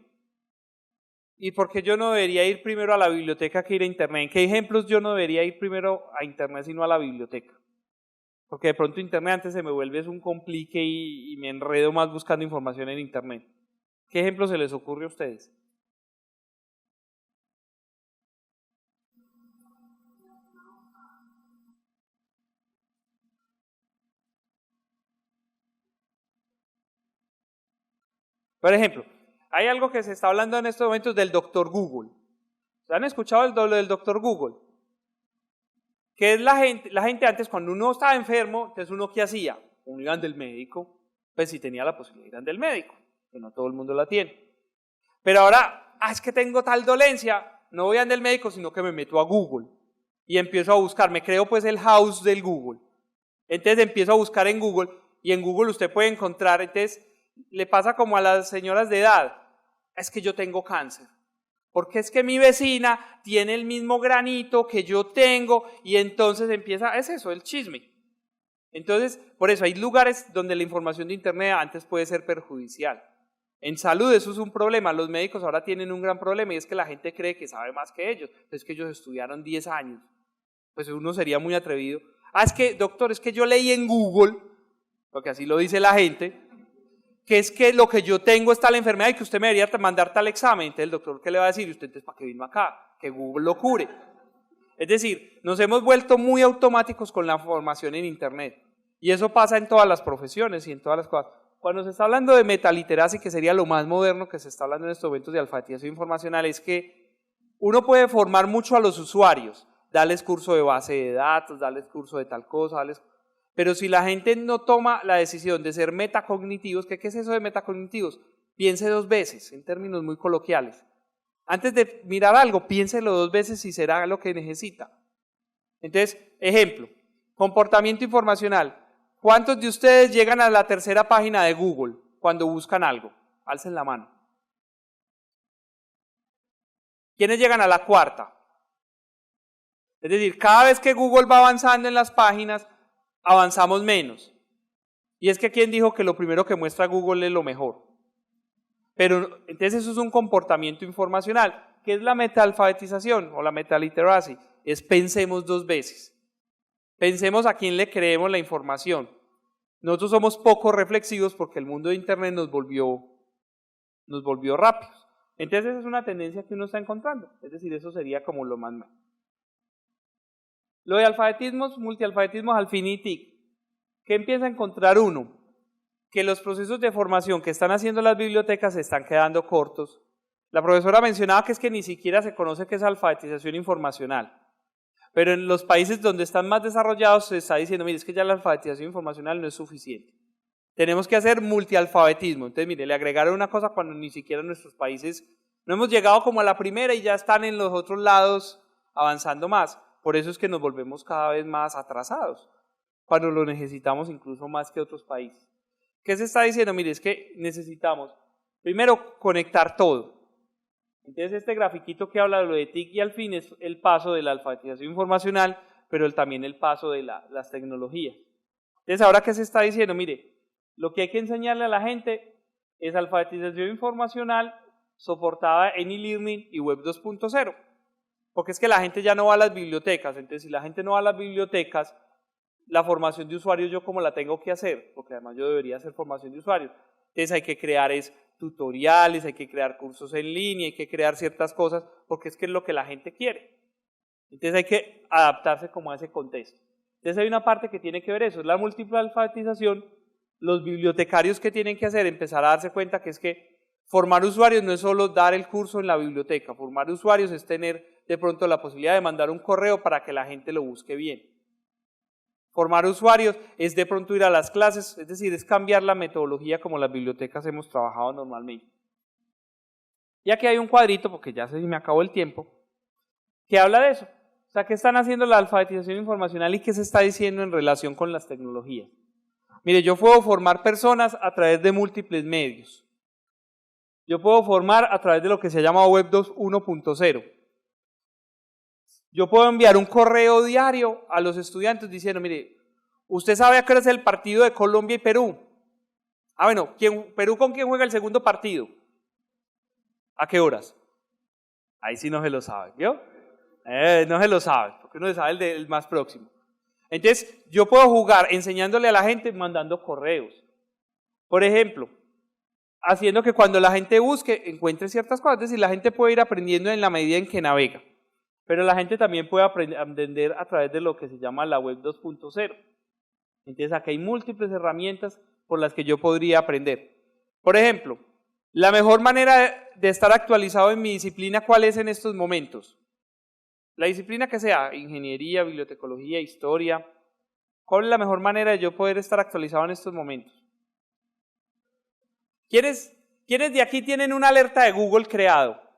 ¿y por qué yo no debería ir primero a la biblioteca que ir a Internet? ¿En qué ejemplos yo no debería ir primero a Internet sino a la biblioteca? Porque de pronto Internet antes se me vuelve un complique y me enredo más buscando información en Internet. ¿Qué ejemplos se les ocurre a ustedes? Por ejemplo, hay algo que se está hablando en estos momentos del doctor Google. ¿Se han escuchado el doble del doctor Google? Que es la gente antes cuando uno estaba enfermo, entonces uno ¿qué hacía? Uno iba del médico, pues si tenía la posibilidad de ir del médico, que no todo el mundo la tiene. Pero ahora, es que tengo tal dolencia, no voy del médico, sino que me meto a Google y empiezo a buscar, me creo pues el house del Google. Entonces empiezo a buscar en Google y en Google usted puede encontrar, entonces le pasa como a las señoras de edad, es que yo tengo cáncer. Porque es que mi vecina tiene el mismo granito que yo tengo y entonces empieza, es eso, el chisme. Entonces, por eso hay lugares donde la información de Internet antes puede ser perjudicial. En salud eso es un problema, los médicos ahora tienen un gran problema y es que la gente cree que sabe más que ellos, es que ellos estudiaron 10 años, pues uno sería muy atrevido. Es que doctor, es que yo leí en Google, porque así lo dice la gente, que es que lo que yo tengo está la enfermedad y que usted me debería mandar tal examen. Entonces el doctor, ¿qué le va a decir? Y usted, entonces, ¿para qué vino acá? Que Google lo cure. Es decir, nos hemos vuelto muy automáticos con la formación en Internet. Y eso pasa en todas las profesiones y en todas las cosas. Cuando se está hablando de metaliteracy, que sería lo más moderno que se está hablando en estos momentos de alfabetización informacional, es que uno puede formar mucho a los usuarios, darles curso de base de datos, darles curso de tal cosa, pero si la gente no toma la decisión de ser metacognitivos, ¿qué es eso de metacognitivos? Piense 2 veces, en términos muy coloquiales. Antes de mirar algo, piénselo 2 veces si será lo que necesita. Entonces, ejemplo, comportamiento informacional. ¿Cuántos de ustedes llegan a la 3ª página de Google cuando buscan algo? Alcen la mano. ¿Quiénes llegan a la 4ª? Es decir, cada vez que Google va avanzando en las páginas, avanzamos menos. Y es que ¿quién dijo que lo primero que muestra Google es lo mejor? Pero entonces eso es un comportamiento informacional. ¿Qué es la metaalfabetización o la metaliteracy? Es pensemos 2 veces. Pensemos a quién le creemos la información. Nosotros somos poco reflexivos porque el mundo de Internet nos volvió rápidos. Entonces esa es una tendencia que uno está encontrando. Es decir, eso sería como lo más malo. Lo de alfabetismos, multialfabetismos al fin y tic. ¿Qué empieza a encontrar uno? Que los procesos de formación que están haciendo las bibliotecas se están quedando cortos. La profesora mencionaba que es que ni siquiera se conoce qué es alfabetización informacional. Pero en los países donde están más desarrollados se está diciendo, mire, es que ya la alfabetización informacional no es suficiente. Tenemos que hacer multialfabetismo. Entonces, mire, le agregaron una cosa cuando ni siquiera en nuestros países no hemos llegado como a la primera y ya están en los otros lados avanzando más. Por eso es que nos volvemos cada vez más atrasados, cuando lo necesitamos incluso más que otros países. ¿Qué se está diciendo? Mire, es que necesitamos Primero, conectar todo. Entonces este grafiquito que habla de lo de TIC y al fin es el paso de la alfabetización informacional, pero también el paso de las tecnologías. Entonces ahora que se está diciendo, mire, lo que hay que enseñarle a la gente es alfabetización informacional soportada en e-learning y web 2.0, porque es que la gente ya no va a las bibliotecas, entonces si la gente no va a las bibliotecas, la formación de usuarios yo cómo la tengo que hacer, porque además yo debería hacer formación de usuarios, entonces hay que crear tutoriales, hay que crear cursos en línea, hay que crear ciertas cosas, porque es que es lo que la gente quiere. Entonces hay que adaptarse como a ese contexto. Entonces hay una parte que tiene que ver eso, es la múltiple alfabetización, los bibliotecarios que tienen que hacer, empezar a darse cuenta que es que formar usuarios no es solo dar el curso en la biblioteca, formar usuarios es tener de pronto la posibilidad de mandar un correo para que la gente lo busque bien. Formar usuarios es de pronto ir a las clases, es decir, es cambiar la metodología como las bibliotecas hemos trabajado normalmente. Y aquí hay un cuadrito, porque ya se me acabó el tiempo, que habla de eso. O sea, ¿qué están haciendo la alfabetización informacional y qué se está diciendo en relación con las tecnologías? Mire, yo puedo formar personas a través de múltiples medios. Yo puedo formar a través de lo que se llama Web 2.1.0. Yo puedo enviar un correo diario a los estudiantes diciendo, mire, ¿usted sabe a qué hora es el partido de Colombia y Perú? Ah, bueno, ¿Perú con quién juega el segundo partido? ¿A qué horas? Ahí sí no se lo sabe, ¿vio? No se lo sabe, porque uno sabe el más próximo. Entonces, yo puedo jugar enseñándole a la gente mandando correos. Por ejemplo, haciendo que cuando la gente busque, encuentre ciertas cosas, es decir, la gente puede ir aprendiendo en la medida en que navega. Pero la gente también puede aprender a través de lo que se llama la web 2.0. Entonces, aquí hay múltiples herramientas por las que yo podría aprender. Por ejemplo, la mejor manera de estar actualizado en mi disciplina, ¿cuál es en estos momentos? La disciplina que sea, ingeniería, bibliotecología, historia, ¿cuál es la mejor manera de yo poder estar actualizado en estos momentos? ¿Quiénes de aquí tienen una alerta de Google creado?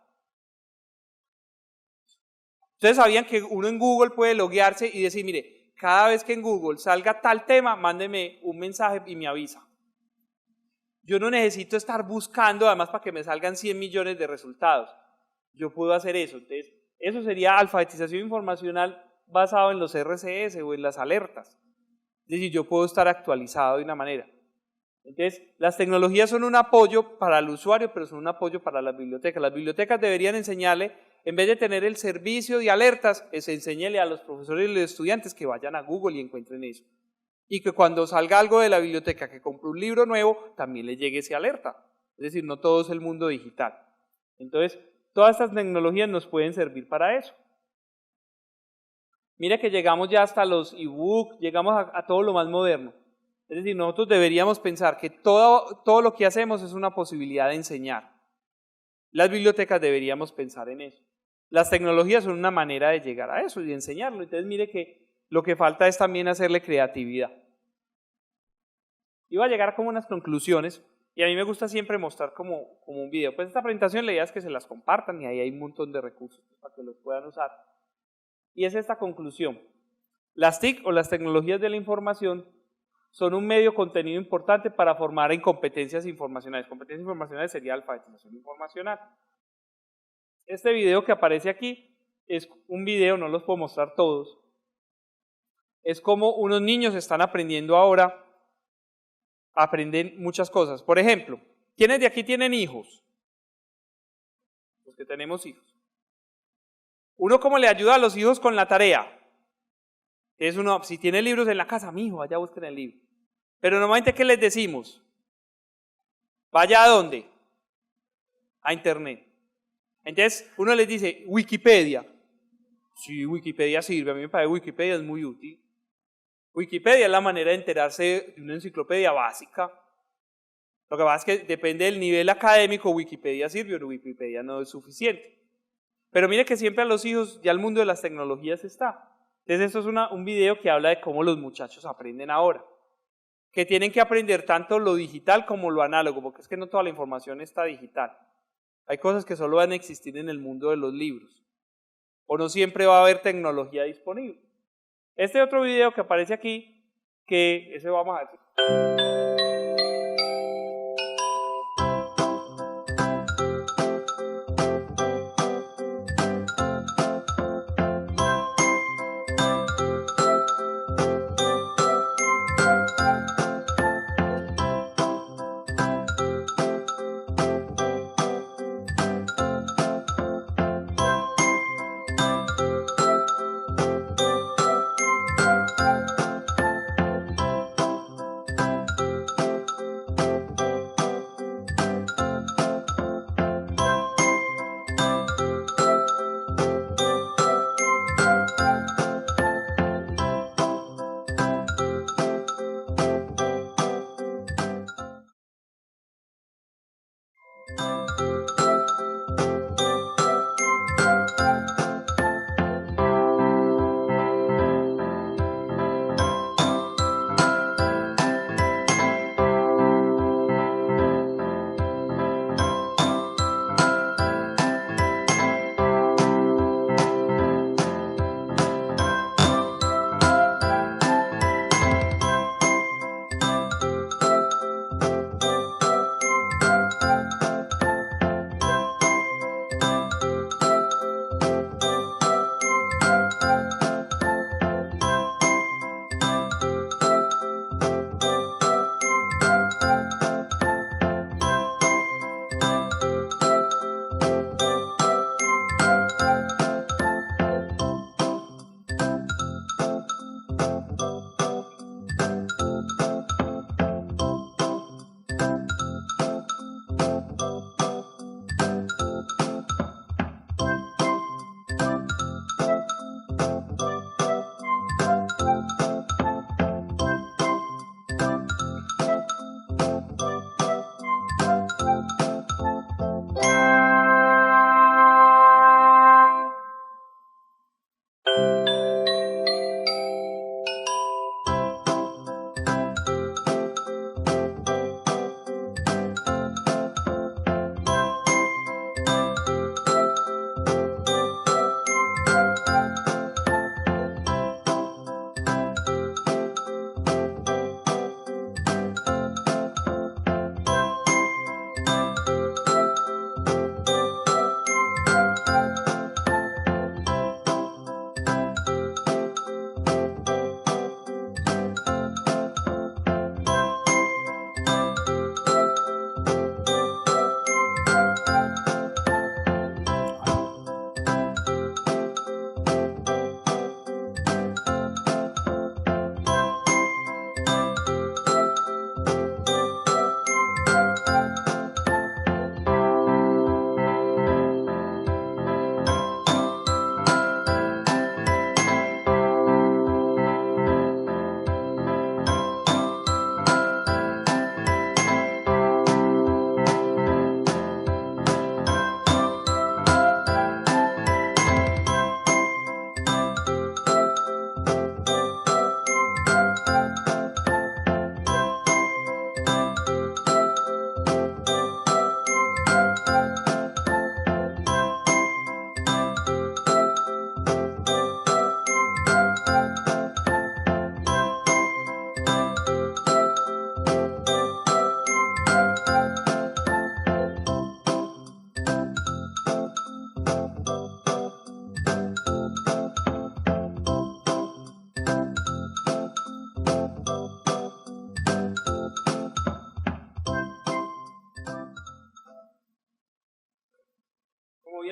Ustedes sabían que uno en Google puede loguearse y decir, mire, cada vez que en Google salga tal tema, mándeme un mensaje y me avisa. Yo no necesito estar buscando, además, para que me salgan 100 millones de resultados. Yo puedo hacer eso. Entonces, eso sería alfabetización informacional basado en los RCS o en las alertas. Es decir, yo puedo estar actualizado de una manera. Entonces, las tecnologías son un apoyo para el usuario, pero son un apoyo para las bibliotecas. Las bibliotecas deberían enseñarle, en vez de tener el servicio de alertas, enséñele a los profesores y los estudiantes que vayan a Google y encuentren eso. Y que cuando salga algo de la biblioteca, que compre un libro nuevo, también le llegue esa alerta. Es decir, no todo es el mundo digital. Entonces, todas estas tecnologías nos pueden servir para eso. Mire que llegamos ya hasta los e-books, llegamos a todo lo más moderno. Es decir, nosotros deberíamos pensar que todo lo que hacemos es una posibilidad de enseñar. Las bibliotecas deberíamos pensar en eso. Las tecnologías son una manera de llegar a eso y de enseñarlo. Entonces mire que lo que falta es también hacerle creatividad. Iba a llegar como unas conclusiones y a mí me gusta siempre mostrar como un video. Pues esta presentación la idea es que se las compartan y ahí hay un montón de recursos para que los puedan usar. Y es esta conclusión. Las TIC o las tecnologías de la información son un medio contenido importante para formar en competencias informacionales. Competencias informacionales sería alfabetización informacional. Este video que aparece aquí es un video, no los puedo mostrar todos. Es como unos niños están aprendiendo ahora, aprenden muchas cosas. Por ejemplo, ¿quiénes de aquí tienen hijos? Los que tenemos hijos. Uno, ¿cómo le ayuda a los hijos con la tarea? Es uno, si tiene libros en la casa, mi hijo, vaya busquen el libro. Pero normalmente, ¿qué les decimos? ¿Vaya a dónde? A internet. Entonces, uno les dice, Wikipedia. Sí, Wikipedia sirve, a mí me parece que Wikipedia es muy útil. Wikipedia es la manera de enterarse de una enciclopedia básica. Lo que pasa es que depende del nivel académico, Wikipedia sirve, pero Wikipedia no es suficiente. Pero mire que siempre a los hijos ya el mundo de las tecnologías está. Entonces esto es un video que habla de cómo los muchachos aprenden ahora. Que tienen que aprender tanto lo digital como lo análogo, porque es que no toda la información está digital. Hay cosas que solo van a existir en el mundo de los libros. O no siempre va a haber tecnología disponible. Este otro video que aparece aquí, que ese vamos a ver.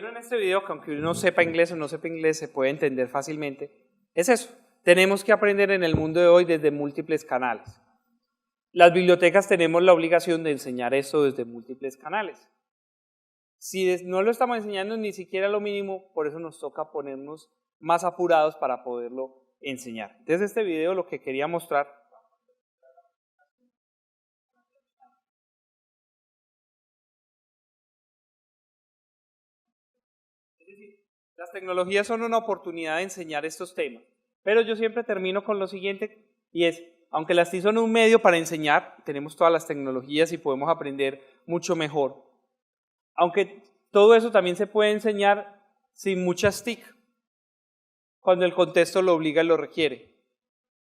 vieron en este video, que aunque uno sepa inglés o no sepa inglés, se puede entender fácilmente, es eso. Tenemos que aprender en el mundo de hoy desde múltiples canales. Las bibliotecas tenemos la obligación de enseñar eso desde múltiples canales. Si no lo estamos enseñando ni siquiera lo mínimo, por eso nos toca ponernos más apurados para poderlo enseñar. Entonces este video lo que quería mostrar es decir, las tecnologías son una oportunidad de enseñar estos temas, pero yo siempre termino con lo siguiente y es, aunque las TIC son un medio para enseñar, tenemos todas las tecnologías y podemos aprender mucho mejor. Aunque todo eso también se puede enseñar sin muchas TIC, cuando el contexto lo obliga y lo requiere.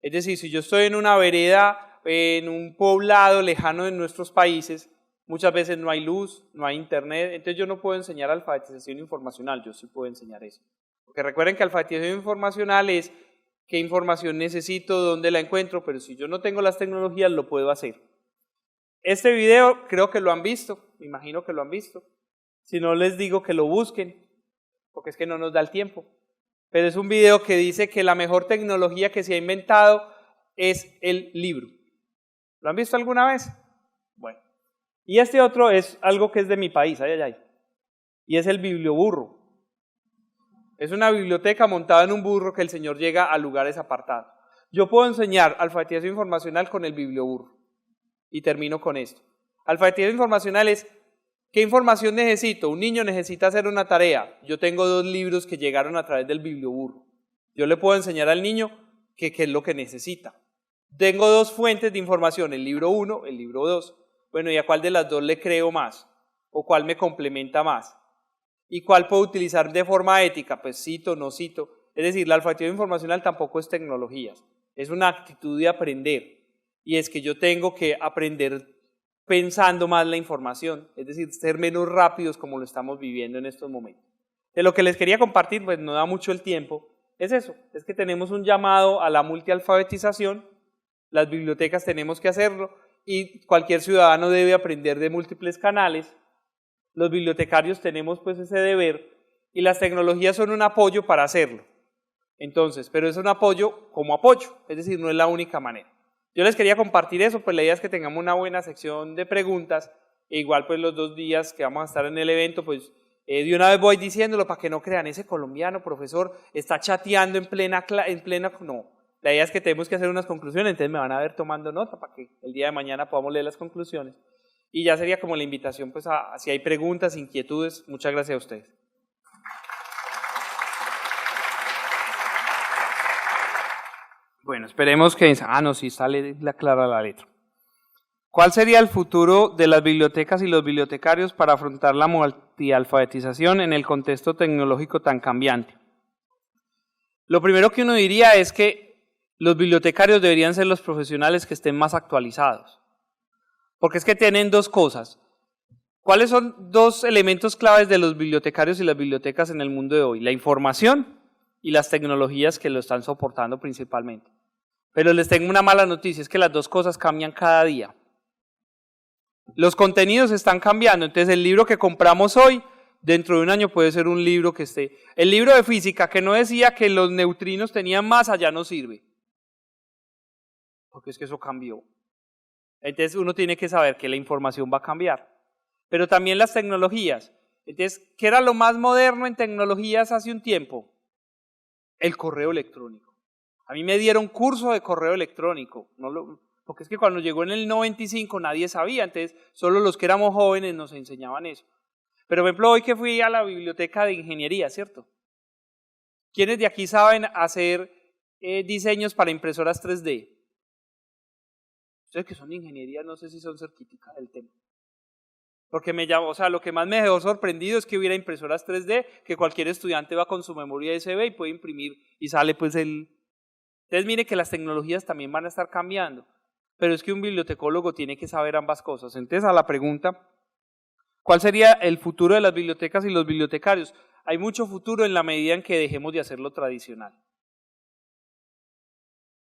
Es decir, si yo estoy en una vereda, en un poblado lejano de nuestros países, muchas veces no hay luz, no hay internet, entonces yo no puedo enseñar alfabetización informacional, yo sí puedo enseñar eso. Porque recuerden que alfabetización informacional es qué información necesito, dónde la encuentro, pero si yo no tengo las tecnologías lo puedo hacer. Este video creo que lo han visto, me imagino que lo han visto. Si no les digo que lo busquen, porque es que no nos da el tiempo. Pero es un video que dice que la mejor tecnología que se ha inventado es el libro. ¿Lo han visto alguna vez? Bueno. Y este otro es algo que es de mi país, y es el biblioburro. Es una biblioteca montada en un burro que el señor llega a lugares apartados. Yo puedo enseñar alfabetización informacional con el biblioburro. Y termino con esto. Alfabetización informacional es, ¿qué información necesito? Un niño necesita hacer una tarea. Yo tengo 2 libros que llegaron a través del biblioburro. Yo le puedo enseñar al niño qué es lo que necesita. Tengo 2 fuentes de información, el libro 1, el libro 2. Bueno, ¿y a cuál de las 2 le creo más? ¿O cuál me complementa más? ¿Y cuál puedo utilizar de forma ética? Pues cito, no cito. Es decir, la alfabetización informacional tampoco es tecnologías. Es una actitud de aprender. Y es que yo tengo que aprender pensando más la información, es decir, ser menos rápidos como lo estamos viviendo en estos momentos. De lo que les quería compartir, pues no da mucho el tiempo, es eso, es que tenemos un llamado a la multialfabetización, las bibliotecas tenemos que hacerlo y cualquier ciudadano debe aprender de múltiples canales, los bibliotecarios tenemos pues ese deber y las tecnologías son un apoyo para hacerlo. Entonces, pero es un apoyo como apoyo, es decir, no es la única manera. Yo les quería compartir eso, pues la idea es que tengamos una buena sección de preguntas, e igual pues los 2 días que vamos a estar en el evento, pues de una vez voy diciéndolo para que no crean, ese colombiano, profesor, está chateando en plena, no, la idea es que tenemos que hacer unas conclusiones, entonces me van a ver tomando nota para que el día de mañana podamos leer las conclusiones, y ya sería como la invitación, pues a si hay preguntas, inquietudes, muchas gracias a ustedes. Bueno, esperemos que... no, sí, sale clara la letra. ¿Cuál sería el futuro de las bibliotecas y los bibliotecarios para afrontar la multialfabetización en el contexto tecnológico tan cambiante? Lo primero que uno diría es que los bibliotecarios deberían ser los profesionales que estén más actualizados. Porque es que tienen 2 cosas. ¿Cuáles son 2 elementos claves de los bibliotecarios y las bibliotecas en el mundo de hoy? La información y las tecnologías que lo están soportando principalmente. Pero les tengo una mala noticia, es que las 2 cosas cambian cada día. Los contenidos están cambiando, entonces el libro que compramos hoy, dentro de un año puede ser un libro que esté... El libro de física que no decía que los neutrinos tenían masa ya no sirve. Porque es que eso cambió. Entonces uno tiene que saber que la información va a cambiar. Pero también las tecnologías. Entonces, ¿qué era lo más moderno en tecnologías hace un tiempo? El correo electrónico. A mí me dieron curso de correo electrónico, porque es que cuando llegó en el 95 nadie sabía, entonces solo los que éramos jóvenes nos enseñaban eso. Pero por ejemplo, hoy que fui a la biblioteca de ingeniería, ¿cierto? ¿Quiénes de aquí saben hacer diseños para impresoras 3D? Ustedes que son de ingeniería, no sé si son certificados del tema. Porque me llamó, o sea, lo que más me dejó sorprendido es que hubiera impresoras 3D, que cualquier estudiante va con su memoria USB y puede imprimir y sale pues el... Entonces mire que las tecnologías también van a estar cambiando, pero es que un bibliotecólogo tiene que saber ambas cosas. Entonces a la pregunta, ¿cuál sería el futuro de las bibliotecas y los bibliotecarios? Hay mucho futuro en la medida en que dejemos de hacerlo tradicional.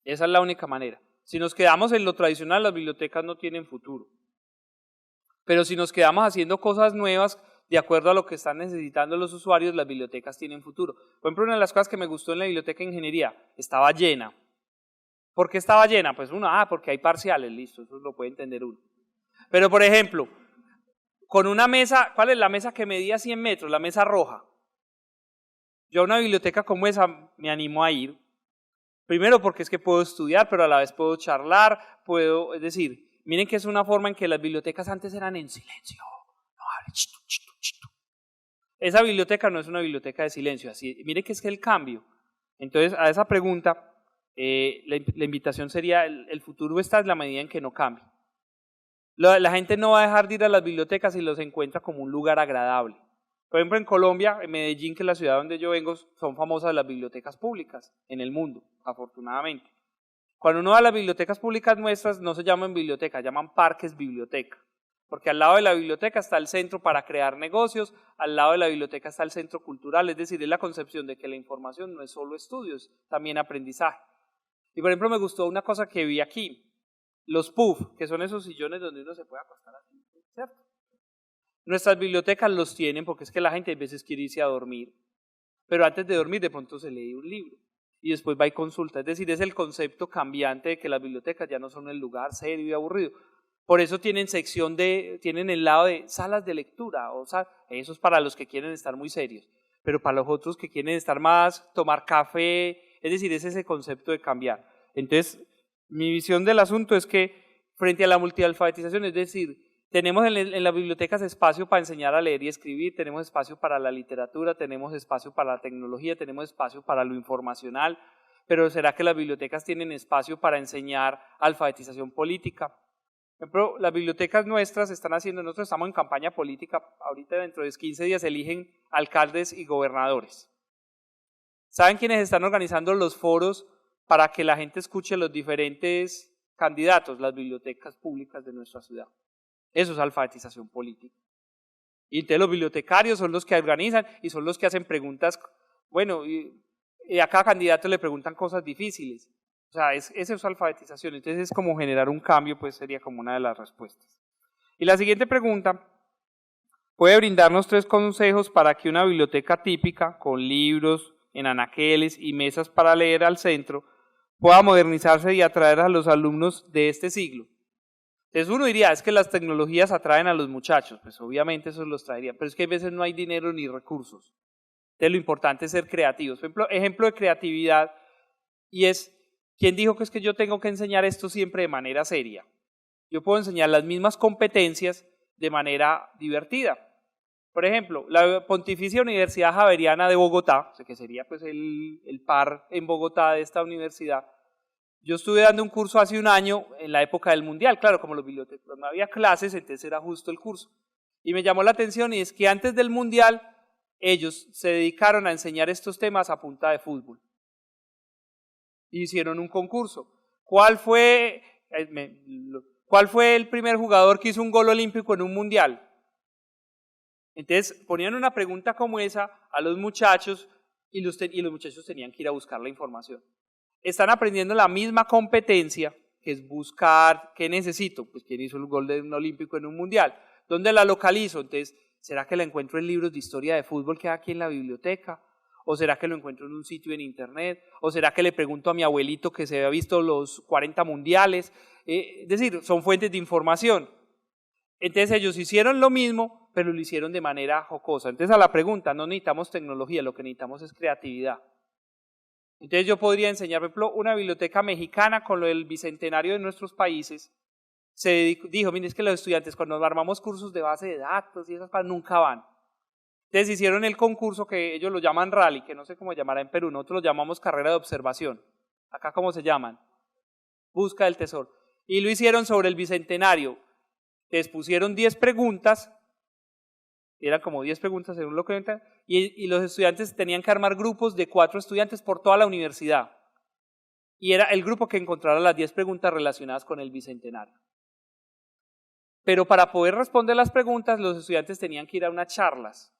Esa es la única manera. Si nos quedamos en lo tradicional, las bibliotecas no tienen futuro. Pero si nos quedamos haciendo cosas nuevas, de acuerdo a lo que están necesitando los usuarios, las bibliotecas tienen futuro. Por ejemplo, una de las cosas que me gustó en la biblioteca de ingeniería, estaba llena. ¿Por qué estaba llena? Pues porque hay parciales, listo, eso lo puede entender uno. Pero por ejemplo, con una mesa, ¿cuál es la mesa que medía 100 metros? La mesa roja. Yo a una biblioteca como esa me animo a ir. Primero porque es que puedo estudiar, pero a la vez puedo charlar, es decir, miren que es una forma en que las bibliotecas antes eran en silencio. No hable, chitu, chitu, chitu. Esa biblioteca no es una biblioteca de silencio, así, miren que es que el cambio. Entonces, a esa pregunta, la invitación sería, el futuro está en la medida en que no cambie. La gente no va a dejar de ir a las bibliotecas si los encuentra como un lugar agradable. Por ejemplo, en Colombia, en Medellín, que es la ciudad donde yo vengo, son famosas las bibliotecas públicas en el mundo, afortunadamente. Cuando uno va a las bibliotecas públicas nuestras, no se llaman bibliotecas, llaman parques biblioteca. Porque al lado de la biblioteca está el centro para crear negocios, al lado de la biblioteca está el centro cultural, es decir, es la concepción de que la información no es solo estudios, también aprendizaje. Y por ejemplo, me gustó una cosa que vi aquí, los puff, que son esos sillones donde uno se puede acostar así, ¿cierto? Nuestras bibliotecas los tienen porque es que la gente a veces quiere irse a dormir, pero antes de dormir de pronto se lee un libro y después va y consulta. Es decir, es el concepto cambiante de que las bibliotecas ya no son el lugar serio y aburrido. Por eso tienen tienen el lado de salas de lectura, eso es para los que quieren estar muy serios, pero para los otros que quieren estar más, tomar café, es decir, es ese concepto de cambiar. Entonces, mi visión del asunto es que frente a la multialfabetización, es decir, tenemos en las bibliotecas espacio para enseñar a leer y escribir, tenemos espacio para la literatura, tenemos espacio para la tecnología, tenemos espacio para lo informacional, pero ¿será que las bibliotecas tienen espacio para enseñar alfabetización política? Por ejemplo, las bibliotecas nuestras nosotros estamos en campaña política, ahorita dentro de 15 días eligen alcaldes y gobernadores. ¿Saben quiénes están organizando los foros para que la gente escuche los diferentes candidatos? Las bibliotecas públicas de nuestra ciudad. Eso es alfabetización política. Y entonces los bibliotecarios son los que organizan y son los que hacen preguntas, bueno, y a cada candidato le preguntan cosas difíciles. O sea, eso es alfabetización. Entonces es como generar un cambio, pues sería como una de las respuestas. Y la siguiente pregunta, ¿puede brindarnos 3 consejos para que una biblioteca típica, con libros, en anaqueles y mesas para leer al centro, pueda modernizarse y atraer a los alumnos de este siglo? Entonces uno diría, es que las tecnologías atraen a los muchachos, pues obviamente eso los traería, pero es que a veces no hay dinero ni recursos. Entonces lo importante es ser creativos. Por ejemplo de creatividad, y es, ¿quién dijo que es que yo tengo que enseñar esto siempre de manera seria? Yo puedo enseñar las mismas competencias de manera divertida. Por ejemplo, la Pontificia Universidad Javeriana de Bogotá, que sería pues el par en Bogotá de esta universidad, yo estuve dando un curso hace un año en la época del Mundial, claro, como los bibliotecarios no había clases, entonces era justo el curso. Y me llamó la atención y es que antes del Mundial ellos se dedicaron a enseñar estos temas a punta de fútbol. Hicieron un concurso. ¿Cuál fue el primer jugador que hizo un gol olímpico en un Mundial? Entonces ponían una pregunta como esa a los muchachos y los muchachos tenían que ir a buscar la información. Están aprendiendo la misma competencia, que es buscar qué necesito, pues quién hizo el gol de un olímpico en un mundial, ¿dónde la localizo? Entonces, ¿será que la encuentro en libros de historia de fútbol que hay aquí en la biblioteca? ¿O será que lo encuentro en un sitio en internet? ¿O será que le pregunto a mi abuelito que se había visto los 40 mundiales? Es decir, son fuentes de información. Entonces ellos hicieron lo mismo, pero lo hicieron de manera jocosa. Entonces a la pregunta, no necesitamos tecnología, lo que necesitamos es creatividad. Entonces yo podría enseñar, por ejemplo, una biblioteca mexicana con lo del bicentenario de nuestros países. Se dijo, mire, es que los estudiantes cuando armamos cursos de base de datos y esas cosas nunca van. Entonces hicieron el concurso que ellos lo llaman rally, que no sé cómo llamará en Perú, nosotros lo llamamos carrera de observación. Acá, ¿cómo se llaman? Busca del tesoro. Y lo hicieron sobre el bicentenario. Les pusieron 10 preguntas, eran como 10 preguntas según lo que y los estudiantes tenían que armar grupos de 4 estudiantes por toda la universidad. Y era el grupo que encontrara las 10 preguntas relacionadas con el bicentenario. Pero para poder responder las preguntas, los estudiantes tenían que ir a unas charlas.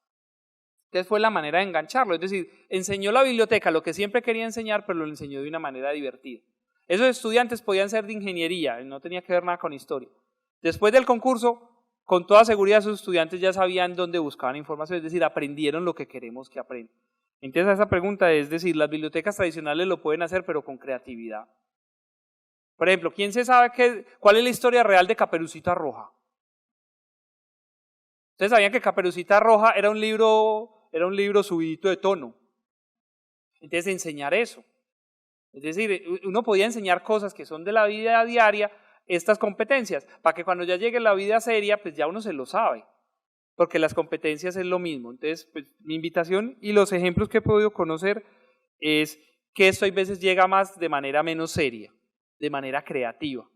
Entonces fue la manera de engancharlo, es decir, enseñó la biblioteca lo que siempre quería enseñar, pero lo enseñó de una manera divertida. Esos estudiantes podían ser de ingeniería, no tenía que ver nada con historia. Después del concurso, con toda seguridad sus estudiantes ya sabían dónde buscaban información, es decir, aprendieron lo que queremos que aprendan. Entonces, esa pregunta es decir, las bibliotecas tradicionales lo pueden hacer, pero con creatividad. Por ejemplo, ¿quién se sabe cuál es la historia real de Caperucita Roja? Ustedes sabían que Caperucita Roja era un libro subidito de tono. Entonces, enseñar eso. Es decir, uno podía enseñar cosas que son de la vida diaria, estas competencias, para que cuando ya llegue la vida seria, pues ya uno se lo sabe, porque las competencias es lo mismo. Entonces, pues, mi invitación y los ejemplos que he podido conocer es que esto a veces llega más de manera menos seria, de manera creativa,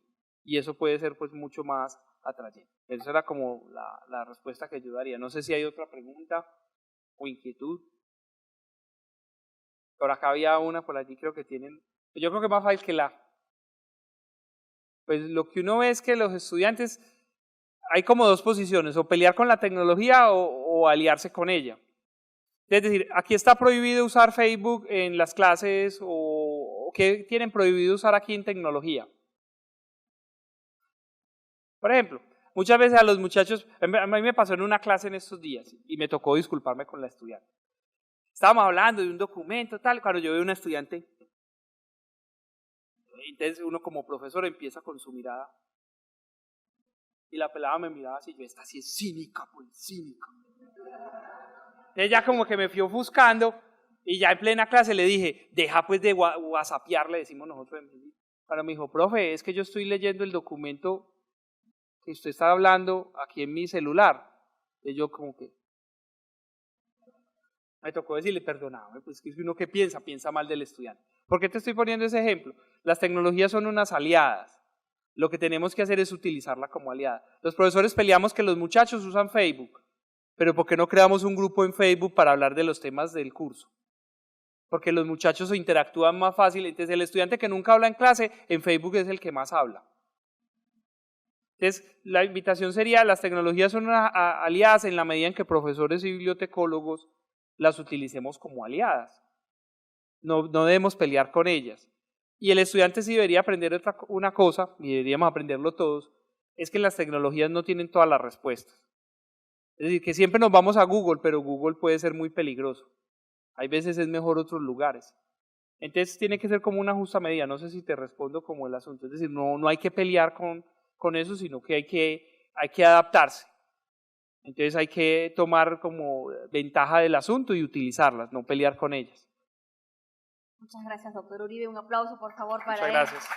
y eso puede ser pues mucho más atrayente. Esa era como la respuesta que yo daría. No sé si hay otra pregunta o inquietud. Por acá había una, por allí creo que tienen, yo creo que más fácil que pues lo que uno ve es que los estudiantes, hay como dos posiciones, o pelear con la tecnología o aliarse con ella. Es decir, aquí está prohibido usar Facebook en las clases, o ¿qué tienen prohibido usar aquí en tecnología? Por ejemplo, muchas veces a los muchachos, a mí me pasó en una clase en estos días, y me tocó disculparme con la estudiante. Estábamos hablando de un documento, tal, cuando yo veo a una estudiante, entonces uno como profesor empieza con su mirada, y la pelada me miraba así, yo, esta sí es cínica, pues, cínica. Ella como que me fui ofuscando, y ya en plena clase le dije, deja pues de whatsappear, le decimos nosotros. Cuando me dijo, profe, es que yo estoy leyendo el documento que usted está hablando aquí en mi celular. Y yo como que, me tocó decirle, perdóname, pues que uno que piensa mal del estudiante. ¿Por qué te estoy poniendo ese ejemplo? Las tecnologías son unas aliadas. Lo que tenemos que hacer es utilizarla como aliada. Los profesores peleamos que los muchachos usan Facebook, pero ¿por qué no creamos un grupo en Facebook para hablar de los temas del curso? Porque los muchachos se interactúan más fácil, entonces el estudiante que nunca habla en clase, en Facebook es el que más habla. Entonces, la invitación sería, las tecnologías son aliadas en la medida en que profesores y bibliotecólogos las utilicemos como aliadas. No debemos pelear con ellas. Y el estudiante sí debería aprender una cosa, y deberíamos aprenderlo todos, es que las tecnologías no tienen todas las respuestas. Es decir, que siempre nos vamos a Google, pero Google puede ser muy peligroso. Hay veces es mejor otros lugares. Entonces tiene que ser como una justa medida. No sé si te respondo como el asunto. Es decir, no hay que pelear con eso, sino que hay que adaptarse. Entonces hay que tomar como ventaja del asunto y utilizarlas, no pelear con ellas. Muchas gracias, doctor Uribe. Un aplauso, por favor, para él. Muchas gracias.